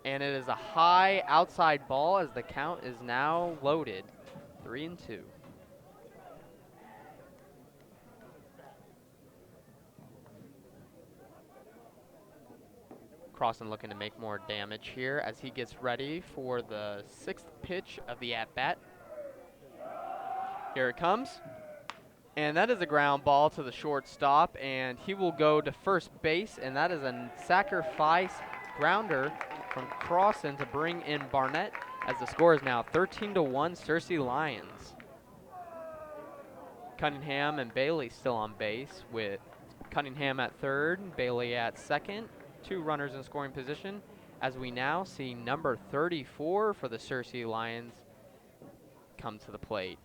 and it is a high outside ball, as the count is now loaded, 3-2. Crossan looking to make more damage here as he gets ready for the sixth pitch of the at-bat. Here it comes, and that is a ground ball to the shortstop, and he will go to first base, and that is a sacrifice grounder from Crossan to bring in Barnett, as the score is now 13-1 Searcy Lions. Cunningham and Bailey still on base, with Cunningham at third, Bailey at second. 2 runners in scoring position, as we now see number 34 for the Searcy Lions come to the plate.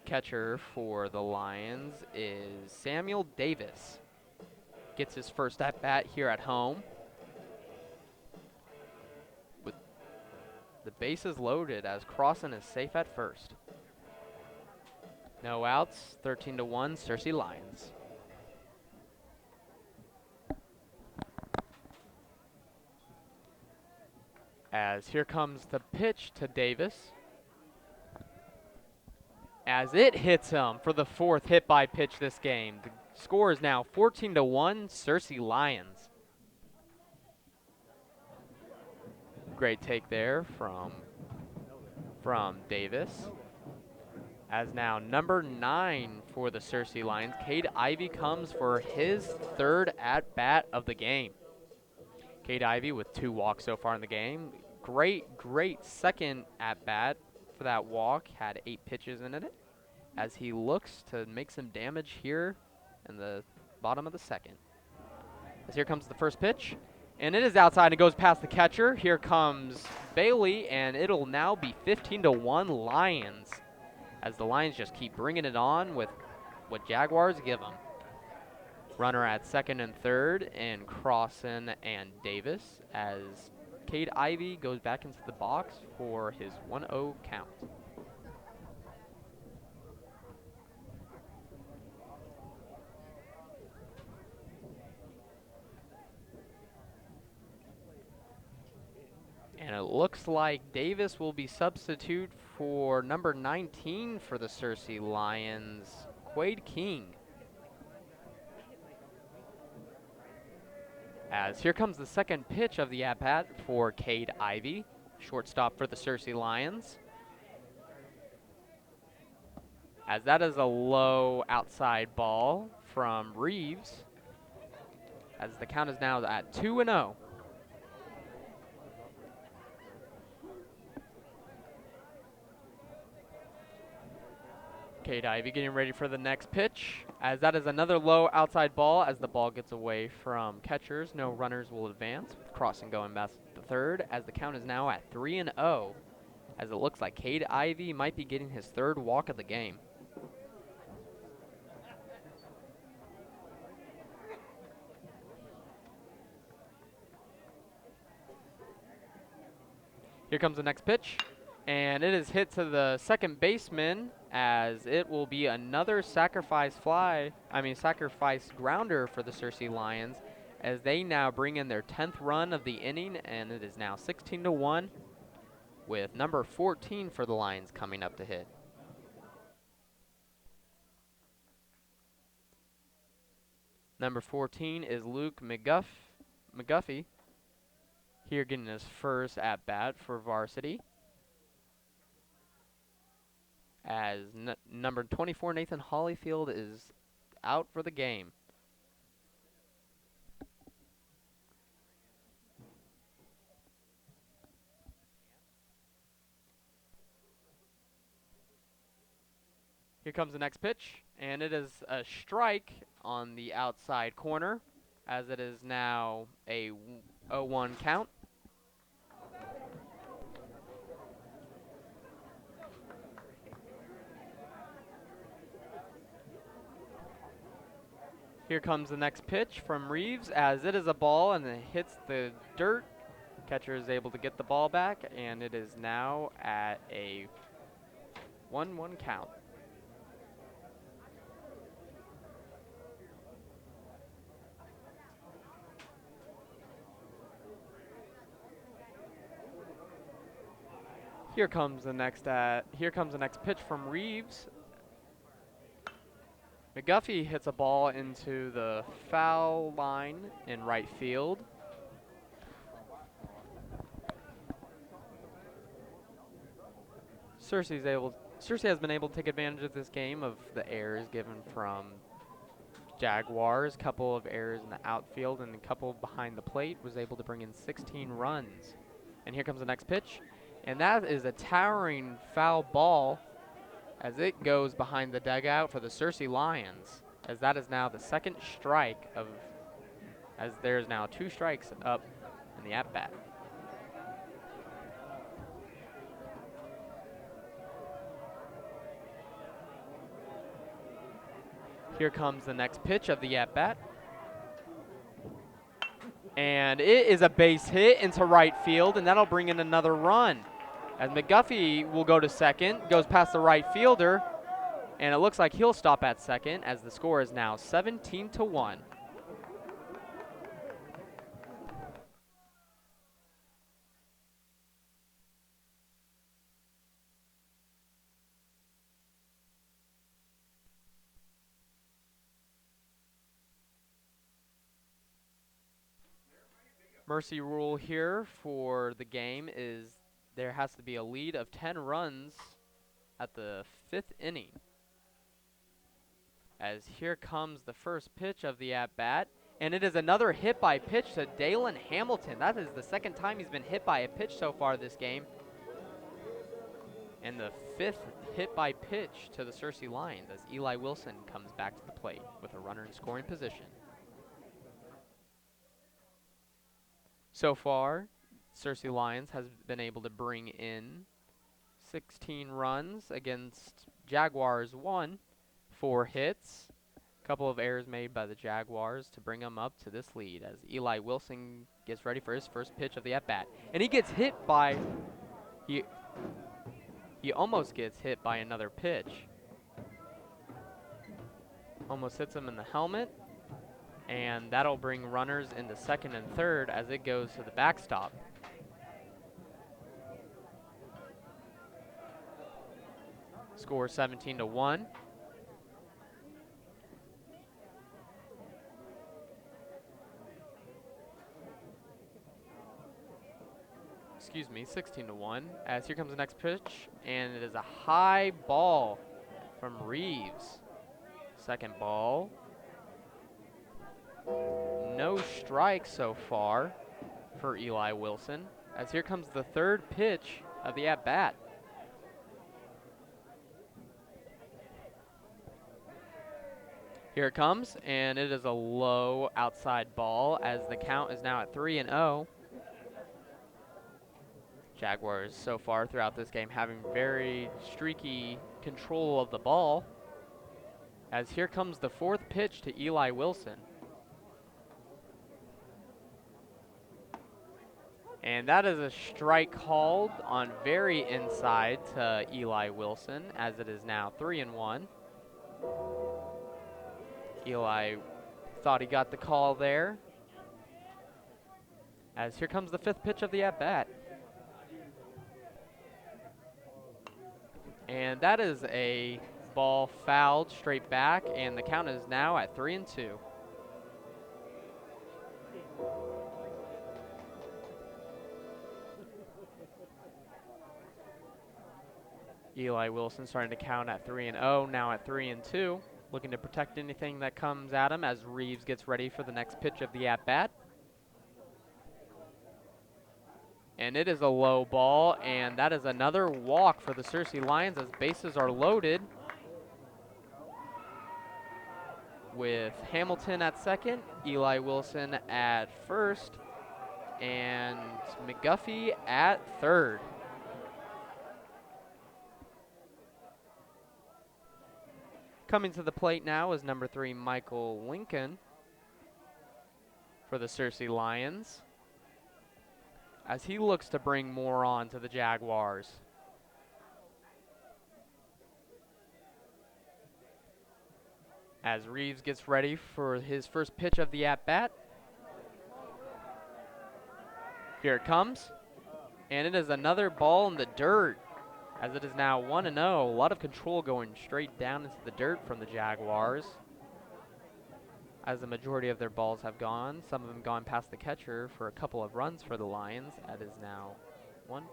Catcher for the Lions is Samuel Davis. Gets his first at-bat here at home, with the bases loaded, as Crossan is safe at first. No outs, 13-1 Searcy Lions. As here comes the pitch to Davis, as it hits him for the fourth hit by pitch this game. The score is now 14-1 Searcy Lions. Great take there from Davis. As now number 9 for the Searcy Lions, Cade Ivey comes for his third at-bat of the game. Cade Ivey with 2 walks so far in the game. Great second at-bat for that walk. Had 8 pitches in it, as he looks to make some damage here in the bottom of the second. As here comes the first pitch, and it is outside and goes past the catcher. Here comes Bailey, and it'll now be 15-1 Lions, as the Lions just keep bringing it on with what Jaguars give them. Runner at second and third, and Crossan and Davis as Cade Ivey goes back into the box for his 1-0 count. And it looks like Davis will be substitute for number 19 for the Searcy Lions, Quade King. As here comes the second pitch of the at-bat for Cade Ivey, shortstop for the Searcy Lions. As that is a low outside ball from Reeves, as the count is now at 2-0. Cade Ivey getting ready for the next pitch, as that is another low outside ball as the ball gets away from catchers. No runners will advance, with Crossan going back to the third, as the count is now at 3-0, as it looks like Cade Ivey might be getting his third walk of the game. Here comes the next pitch, and it is hit to the second baseman, as it will be another sacrifice grounder for the Searcy Lions, as they now bring in their 10th run of the inning, and it is now 16-1, with number 14 for the Lions coming up to hit. Number 14 is Luke McGuffey, here getting his first at-bat for varsity, as number 24, Nathan Hollyfield, is out for the game. Here comes the next pitch, and it is a strike on the outside corner, as it is now a 0-1 count. Here comes the next pitch from Reeves, as it is a ball and it hits the dirt. Catcher is able to get the ball back, and it is now at a 1-1 count. Here comes the next pitch from Reeves. McGuffey hits a ball into the foul line in right field. Searcy has been able to take advantage of this game of the errors given from Jaguars. A couple of errors in the outfield and a couple behind the plate. Was able to bring in 16 runs. And here comes the next pitch. And that is a towering foul ball as it goes behind the dugout for the Searcy Lions, as that is now the second strike as there's now 2 strikes up in the at-bat. Here comes the next pitch of the at-bat. And it is a base hit into right field, and that'll bring in another run, as McGuffey will go to second, goes past the right fielder, and it looks like he'll stop at second, as the score is now 17-1. Mercy rule here for the game is there has to be a lead of 10 runs at the 5th inning. As here comes the first pitch of the at-bat, and it is another hit by pitch to Dalen Hamilton. That is the second time he's been hit by a pitch so far this game, and the 5th hit by pitch to the Searcy Lions, as Eli Wilson comes back to the plate with a runner in scoring position. So far, Searcy Lions has been able to bring in 16 runs against Jaguars won. 4 hits. Couple of errors made by the Jaguars to bring them up to this lead as Eli Wilson gets ready for his first pitch of the at-bat. And he gets hit by, he almost gets hit by another pitch. Almost hits him in the helmet. And that'll bring runners into second and third as it goes to the backstop. Score 17-1. Excuse me, 16-1. As here comes the next pitch, and it is a high ball from Reeves. Second ball. No strikes so far for Eli Wilson. As here comes the third pitch of the at-bat. Here it comes, and it is a low outside ball as the count is now at 3-0. Jaguars so far throughout this game having very streaky control of the ball. As here comes the fourth pitch to Eli Wilson. And that is a strike called on very inside to Eli Wilson as it is now 3-1. Eli thought he got the call there. As here comes the fifth pitch of the at-bat. And that is a ball fouled straight back, and the count is now at 3-2. Eli Wilson starting to count at 3-0, now at 3-2. Looking to protect anything that comes at him as Reeves gets ready for the next pitch of the at-bat. And it is a low ball, and that is another walk for the Searcy Lions as bases are loaded. With Hamilton at second, Eli Wilson at first, and McGuffey at third. Coming to the plate now is number 3, Michael Lincoln for the Searcy Lions, as he looks to bring more on to the Jaguars. As Reeves gets ready for his first pitch of the at-bat. Here it comes, and it is another ball in the dirt, as it is now 1-0. A lot of control going straight down into the dirt from the Jaguars, as the majority of their balls have gone. Some of them gone past the catcher for a couple of runs for the Lions. That is now 1-0.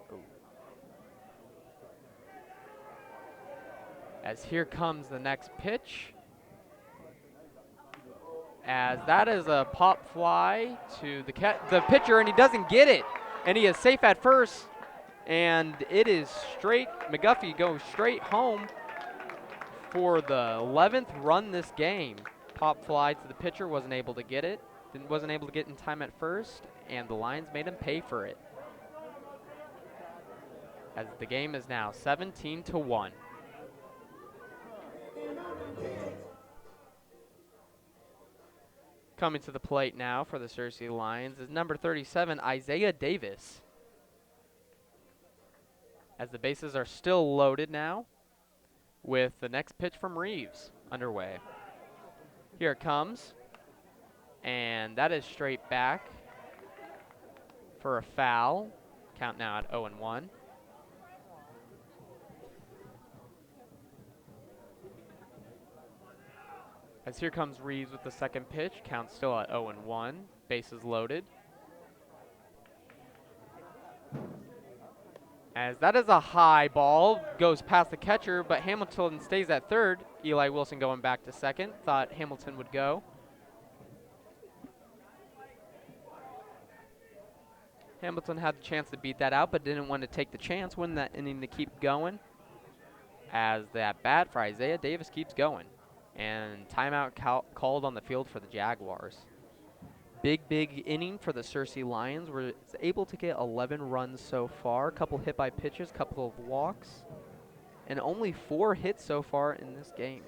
As here comes the next pitch, as that is a pop fly to the pitcher, and he doesn't get it, and he is safe at first, and it is straight. McGuffey goes straight home for the 11th run this game. Pop fly to the pitcher, wasn't able to get it, wasn't able to get in time at first, and the Lions made him pay for it. As the game is now 17-1. Coming to the plate now for the Searcy Lions is number 37, Isaiah Davis. As the bases are still loaded now with the next pitch from Reeves underway. Here it comes, and that is straight back for a foul. Count now at 0-1. As here comes Reeves with the second pitch, count still at 0-1, bases loaded. As that is a high ball, goes past the catcher, but Hamilton stays at third. Eli Wilson going back to second, thought Hamilton would go. Hamilton had the chance to beat that out, but didn't want to take the chance, winning that inning to keep going. As that bat for Isaiah Davis keeps going. And timeout called on the field for the Jaguars. Big inning for the Searcy Lions. We're able to get 11 runs so far. A couple hit by pitches, couple of walks. and only 4 hits so far in this game.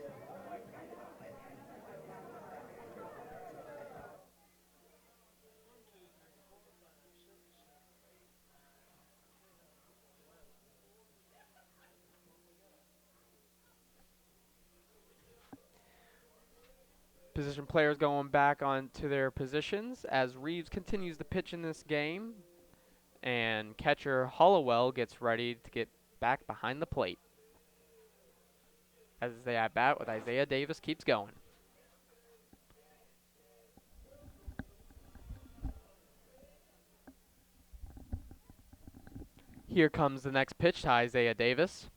Position players going back onto their positions as Reeves continues to pitch in this game, and catcher Hollowell gets ready to get back behind the plate as the at-bat with Isaiah Davis keeps going. Here comes the next pitch to Isaiah Davis.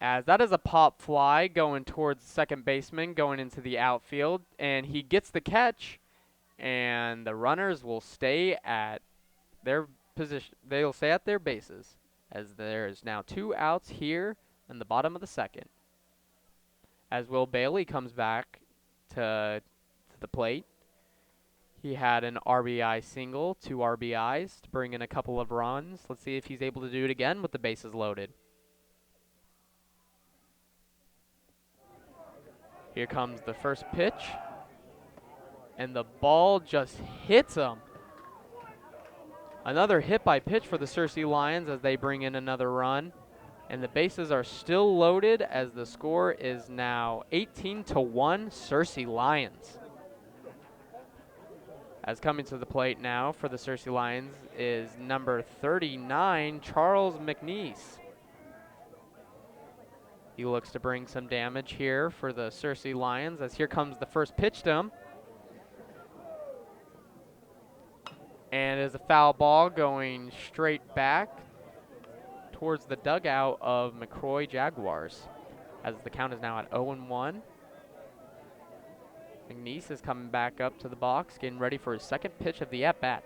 As that is a pop fly going towards the second baseman, going into the outfield, and he gets the catch, and the runners will stay at their position. They'll stay at their bases, as there is now 2 outs here in the bottom of the second. As Will Bailey comes back to the plate. He had an RBI single, 2 RBIs to bring in a couple of runs. Let's see if he's able to do it again with the bases loaded. Here comes the first pitch, and the ball just hits him. Another hit by pitch for the Searcy Lions as they bring in another run, and the bases are still loaded as the score is now 18-1 Searcy Lions. As coming to the plate now for the Searcy Lions is number 39, Charles McNeese. He looks to bring some damage here for the Searcy Lions as here comes the first pitch to him. And it is a foul ball going straight back towards the dugout of McCrory Jaguars as the count is now at 0-1. McNeese is coming back up to the box, getting ready for his second pitch of the at-bat.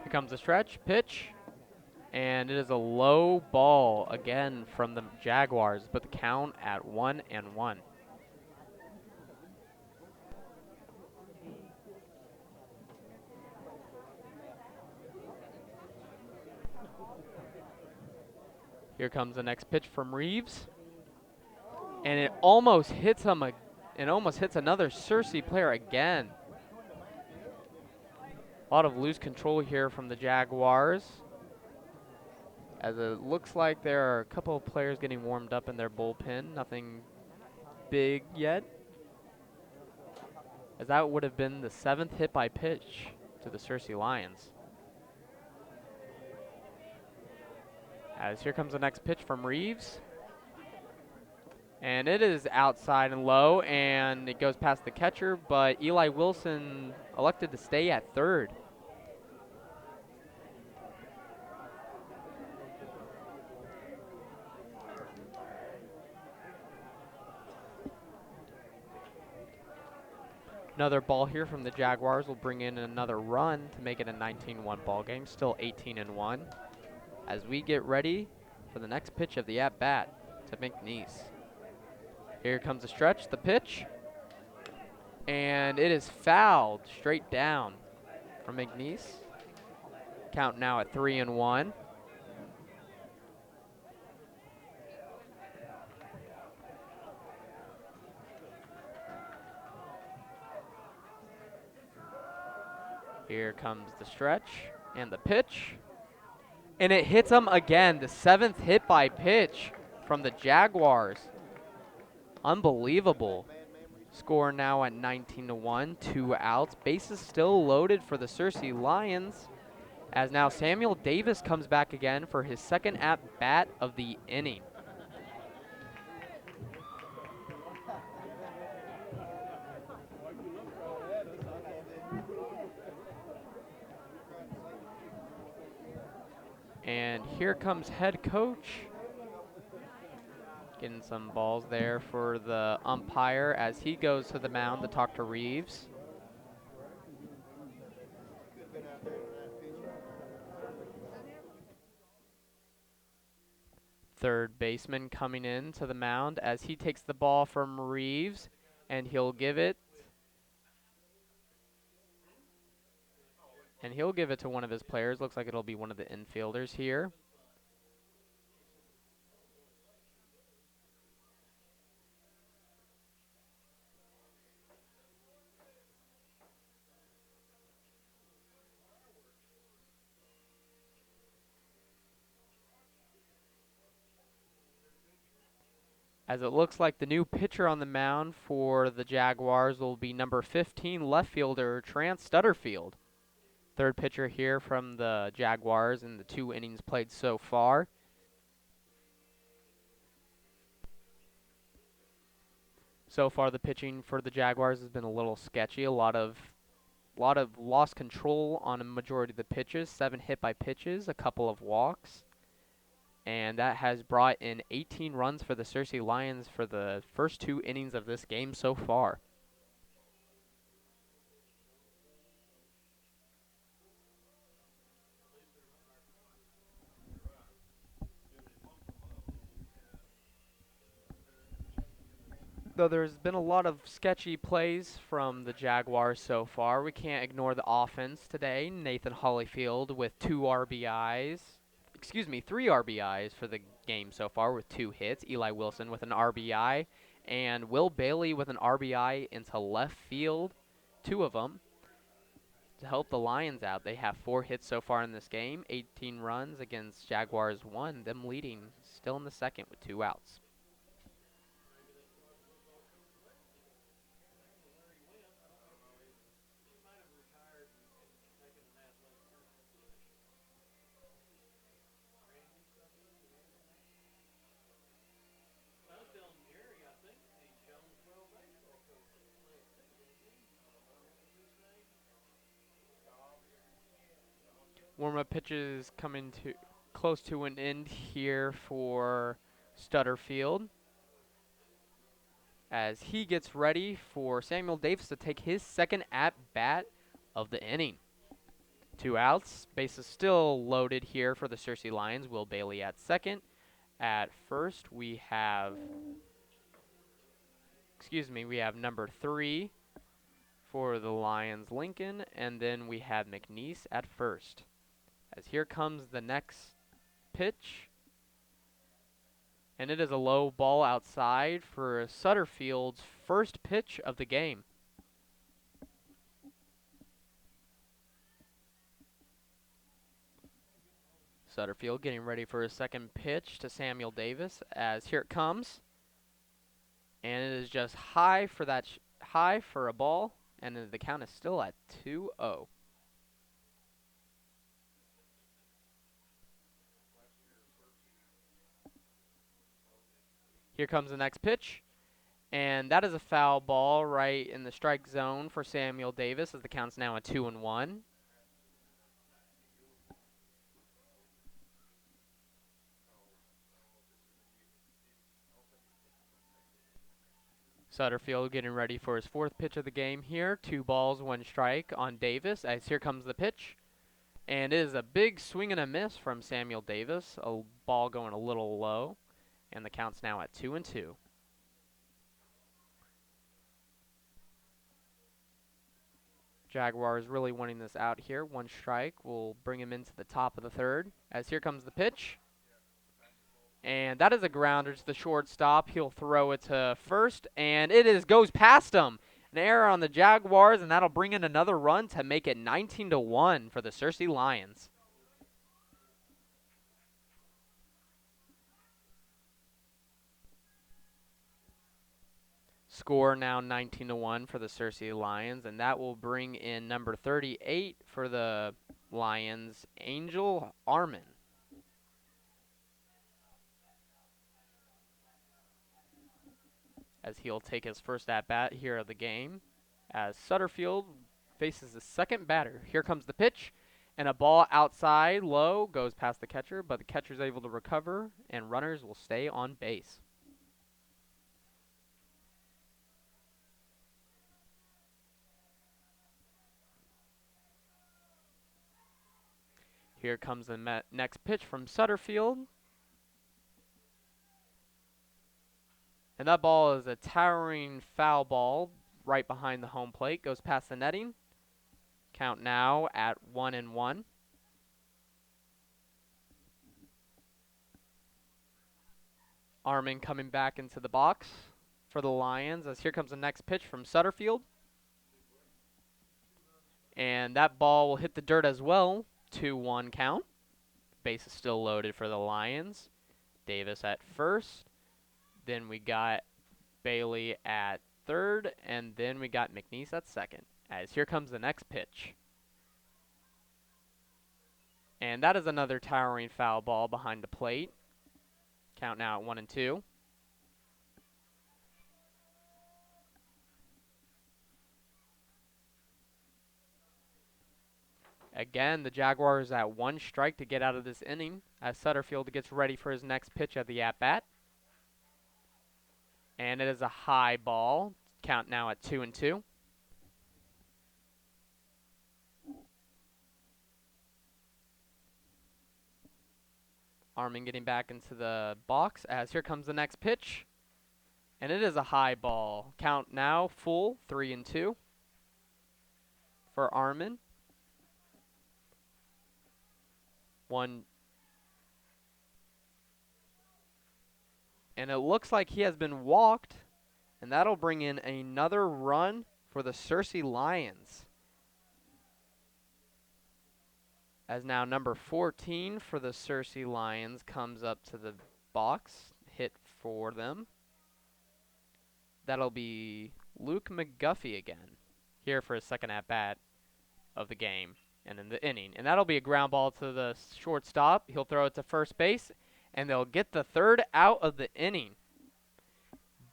Here comes the stretch, pitch, and it is a low ball again from the Jaguars, but the count at 1-1. Here comes the next pitch from Reeves, and it almost hits him. It almost hits another Searcy player again. A lot of loose control here from the Jaguars, as it looks like there are a couple of players getting warmed up in their bullpen. Nothing big yet, as that would have been the 7th hit by pitch to the Searcy Lions. As here comes the next pitch from Reeves, and it is outside and low, and it goes past the catcher, but Eli Wilson elected to stay at third. Another ball here from the Jaguars will bring in another run to make it a 19-1 ball game, still 18-1. As we get ready for the next pitch of the at-bat to McNeese. Here comes the stretch, the pitch, and it is fouled straight down from McNeese. Count now at 3-1. Here comes the stretch and the pitch. And it hits him again, the 7th hit by pitch from the Jaguars. Unbelievable. Score now at 19-1, 2 outs. Bases still loaded for the Searcy Lions, as now Samuel Davis comes back again for his second at-bat of the inning. And here comes head coach. Getting some balls there for the umpire as he goes to the mound to talk to Reeves. Third baseman coming in to the mound as he takes the ball from Reeves, and he'll give it. And he'll give it to one of his players. Looks like it'll be one of the infielders here. As it looks like the new pitcher on the mound for the Jaguars will be number 15 left fielder Trant Stutterfield. Third pitcher here from the Jaguars in the 2 innings played so far. So far the pitching for the Jaguars has been a little sketchy. A lot of lost control on a majority of the pitches. 7 hit by pitches, a couple of walks. And that has brought in 18 runs for the Cersei Lions for the first 2 innings of this game so far. Though there's been a lot of sketchy plays from the Jaguars so far, we can't ignore the offense today. Nathan Hollifield with 2 RBIs. Excuse me, 3 RBIs for the game so far with 2 hits. Eli Wilson with an RBI. And Will Bailey with an RBI into left field. 2 of them. To help the Lions out, they have 4 hits so far in this game. 18 runs against Jaguars 1. Them leading still in the second with 2 outs. Warm-up pitches coming to close to an end here for Stutterfield as he gets ready for Samuel Davis to take his second at-bat of the inning. 2 outs. Bases still loaded here for the Cersei Lions. Will Bailey at second. At first, we have number 3 for the Lions, Lincoln, and then we have McNeese at first. As here comes the next pitch, and it is a low ball outside for Sutterfield's first pitch of the game. Sutterfield getting ready for his second pitch to Samuel Davis, as here it comes, and it is just high for a ball, and the count is still at 2-0. Here comes the next pitch, and that is a foul ball right in the strike zone for Samuel Davis as the count's now at 2-1. Sutterfield getting ready for his 4th pitch of the game here. 2 balls, 1 strike on Davis as here comes the pitch. And it is a big swing and a miss from Samuel Davis. A ball going a little low. And the count's now at 2-2. Jaguars really wanting this out here. 1 strike will bring him into the top of the 3rd. As here comes the pitch. And that is a grounder to the shortstop. He'll throw it to first. And it goes past him. An error on the Jaguars, and that'll bring in another run to make it 19-1 for the Cersei Lions. Score now 19-1 for the Cersei Lions, and that will bring in number 38 for the Lions, Angel Armin. As he'll take his first at-bat here of the game. As Sutterfield faces the second batter. Here comes the pitch, and a ball outside low goes past the catcher, but the catcher's able to recover, and runners will stay on base. Here comes the next pitch from Sutterfield. And that ball is a towering foul ball right behind the home plate. Goes past the netting. Count now at 1-1. Armin coming back into the box for the Lions as here comes the next pitch from Sutterfield. And that ball will hit the dirt as well. 2-1 count. Base is still loaded for the Lions. Davis at first. Then we got Bailey at third. And then we got McNeese at second. As here comes the next pitch. And that is another towering foul ball behind the plate. Count now at 1-2. Again, the Jaguars at 1 strike to get out of this inning as Sutterfield gets ready for his next pitch of the at-bat. And it is a high ball. Count now at 2-2. Armin getting back into the box as here comes the next pitch. And it is a high ball. Count now full 3-2 for Armin. And it looks like he has been walked, and that'll bring in another run for the Searcy Lions. As now number 14 for the Searcy Lions comes up to the box, hit for them. That'll be Luke McGuffey again, here for his second at-bat of the game and in the inning. And that'll be a ground ball to the shortstop. He'll throw it to first base, and they'll get the third out of the inning.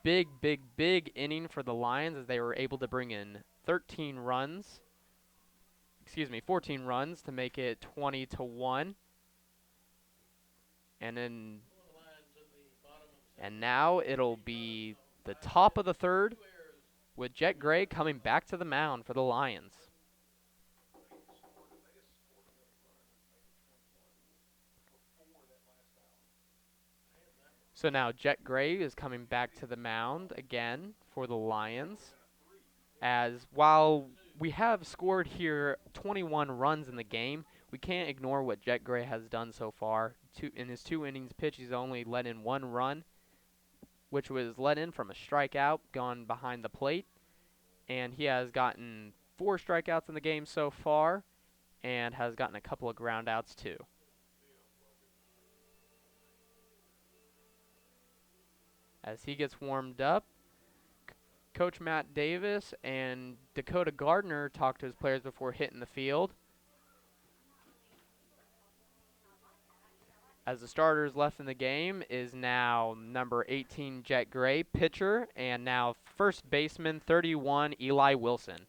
Big, big, big inning for the Lions as they were able to bring in 14 runs to make it 20-1. And now it'll be the top of the third with Jet Gray coming back to the mound for the Lions. So now Jet Gray is coming back to the mound again for the Lions. As while we have scored here 21 runs in the game, we can't ignore what Jet Gray has done so far. In his 2 innings pitch, he's only let in 1 run, which was let in from a strikeout gone behind the plate. And he has gotten 4 strikeouts in the game so far and has gotten a couple of groundouts too. As he gets warmed up, Coach Matt Davis and Dakota Gardner talked to his players before hitting the field. As the starters left in the game is now number 18, Jet Gray, pitcher, and now first baseman, 31, Eli Wilson.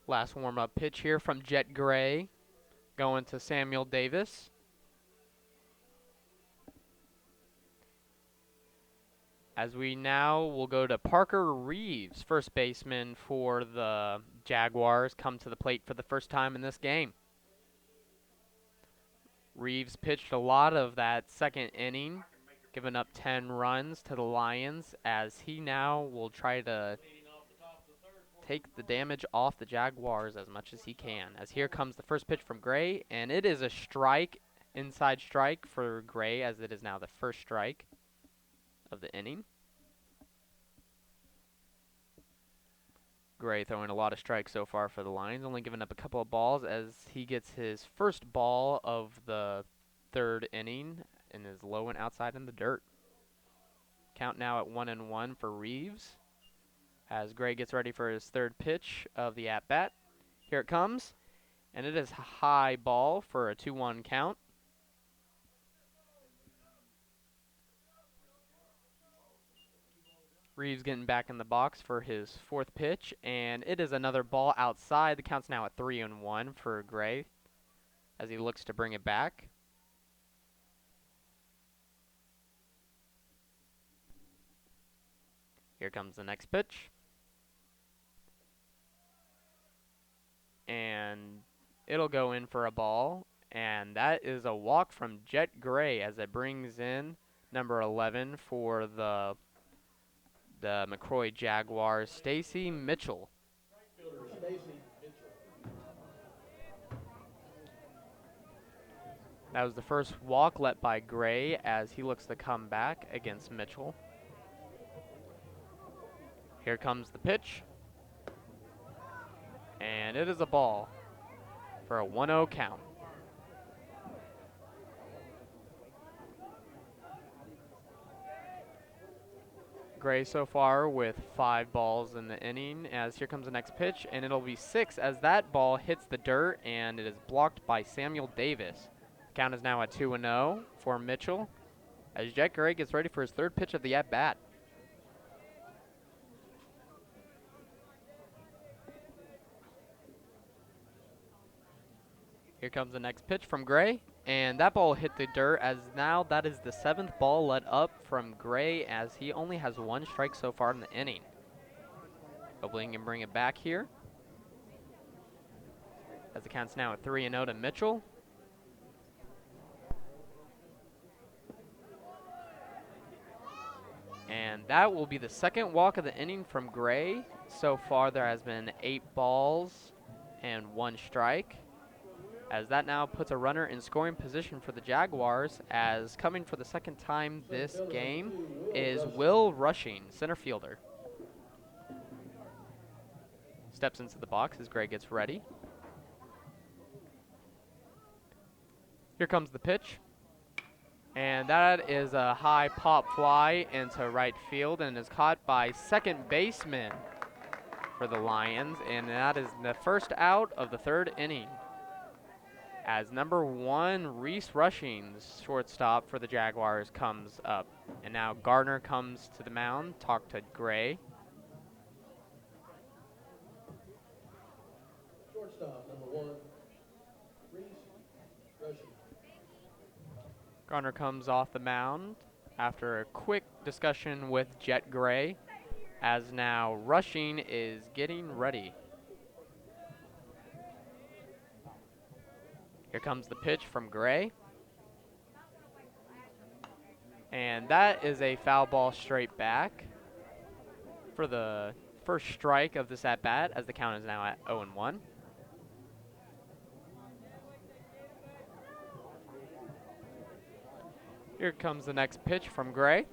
Last warm-up pitch here from Jet Gray, going to Samuel Davis. As we now will go to Parker Reeves, first baseman for the Jaguars, come to the plate for the first time in this game. Reeves pitched a lot of that second inning, giving up 10 runs to the Lions, as he now will try to take the damage off the Jaguars as much as he can. As here comes the first pitch from Gray, and it is a strike, inside strike for Gray, as it is now the first strike of the inning. Gray throwing a lot of strikes so far for the Lions, only giving up a couple of balls as he gets his first ball of the third inning and is low and outside in the dirt. Count now at 1-1 for Reeves as Gray gets ready for his third pitch of the at-bat. Here it comes, and it is a high ball for a 2-1 count. Reeves getting back in the box for his fourth pitch, and it is another ball outside. The count's now at 3-1 for Gray as he looks to bring it back. Here comes the next pitch. And it'll go in for a ball, and that is a walk from Jet Gray as it brings in number 11 for the McCrory Jaguars, Stacy Mitchell. That was the first walk let by Gray as he looks to come back against Mitchell. Here comes the pitch. And it is a ball for a 1-0 count. Gray so far with 5 balls in the inning as here comes the next pitch, and it'll be 6 as that ball hits the dirt and it is blocked by Samuel Davis. Count is now at 2-0 for Mitchell as Jet Gray gets ready for his third pitch of the at-bat. Here comes the next pitch from Gray, and that ball hit the dirt as now that is the 7th ball let up from Gray as he only has 1 strike so far in the inning. Hopefully he can bring it back here as the count's now at 3-0 to Mitchell. And that will be the second walk of the inning from Gray. So far there has been 8 balls and 1 strike, as that now puts a runner in scoring position for the Jaguars, as coming for the second time this game is Will Rushing, center fielder. Steps into the box as Gray gets ready. Here comes the pitch. And that is a high pop fly into right field and is caught by second baseman for the Lions. And that is the first out of the 3rd inning, as number 1, Reese Rushing's shortstop for the Jaguars, comes up. And now Gardner comes to the mound, talk to Gray. Shortstop, number 1, Reese Rushing. Gardner comes off the mound after a quick discussion with Jet Gray, as now Rushing is getting ready. Here comes the pitch from Gray. And that is a foul ball straight back for the first strike of this at-bat, as the count is now at 0-1. Here comes the next pitch from Gray.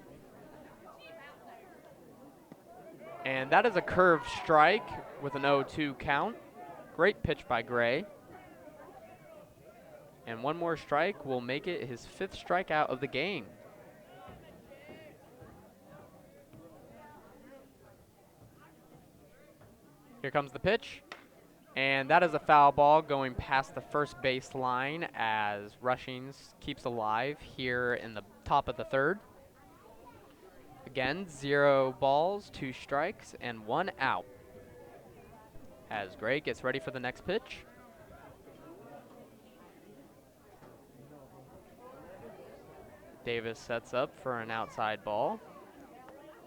And that is a curved strike with an 0-2 count. Great pitch by Gray. And 1 more strike will make it his 5th strikeout of the game. Here comes the pitch. And that is a foul ball going past the first base line as Rushing keeps alive here in the top of the 3rd. Again, 0 balls, 2 strikes, and 1 out, as Gray gets ready for the next pitch. Davis sets up for an outside ball.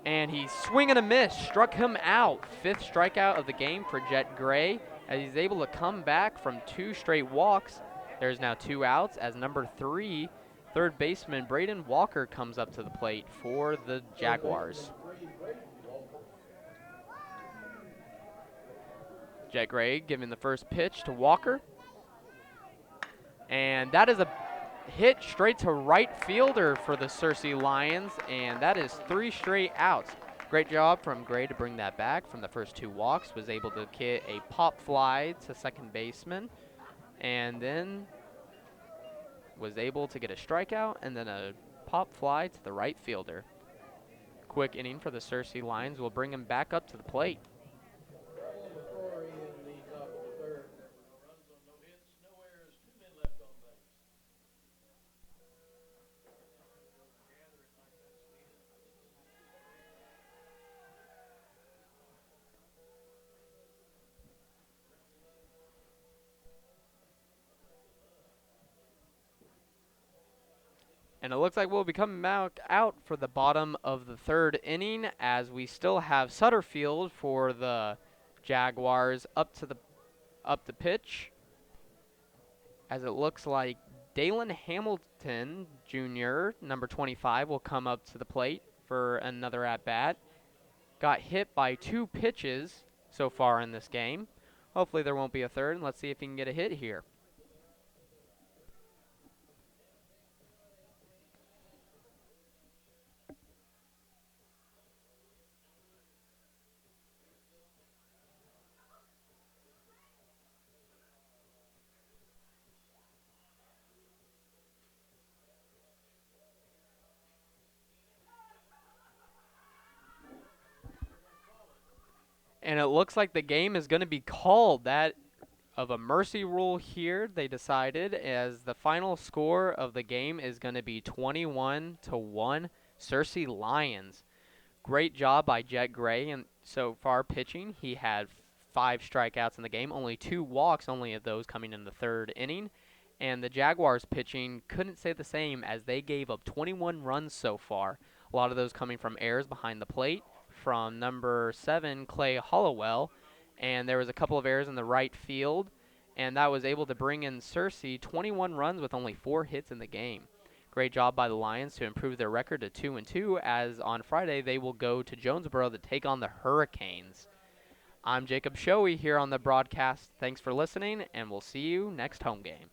And he's swing and a miss, struck him out. 5th strikeout of the game for Jet Gray, as he's able to come back from 2 straight walks. There's now 2 outs as number 3, third baseman Braden Walker, comes up to the plate for the Jaguars. Jet Gray giving the first pitch to Walker. And that is a hit straight to right fielder for the Searcy Lions, and that is 3 straight outs. Great job from Gray to bring that back from the first 2 walks. Was able to get a pop fly to second baseman, and then was able to get a strikeout and then a pop fly to the right fielder. Quick inning for the Searcy Lions will bring him back up to the plate. McCrory in the top of the 3rd. Runs on no hits, no errors, 2 men left on base. And it looks like we'll be coming back out for the bottom of the third inning as we still have Sutterfield for the Jaguars up the pitch. As it looks like Dalen Hamilton Jr., number 25, will come up to the plate for another at bat. Got hit by 2 pitches so far in this game. Hopefully there won't be a third, and let's see if he can get a hit here. And it looks like the game is going to be called that of a mercy rule here, they decided, as the final score of the game is going to be 21-1 Cersei Lions. Great job by Jet Gray and so far pitching. He had 5 strikeouts in the game, only 2 walks, only of those coming in the third inning. And the Jaguars pitching couldn't say the same as they gave up 21 runs so far. A lot of those coming from errors behind the plate from number 7, Clay Hollowell. And there was a couple of errors in the right field. And that was able to bring in Cersei 21 runs with only 4 hits in the game. Great job by the Lions to improve their record to 2-2, as on Friday they will go to Jonesboro to take on the Hurricanes. I'm Jacob Shoei here on the broadcast. Thanks for listening, and we'll see you next home game.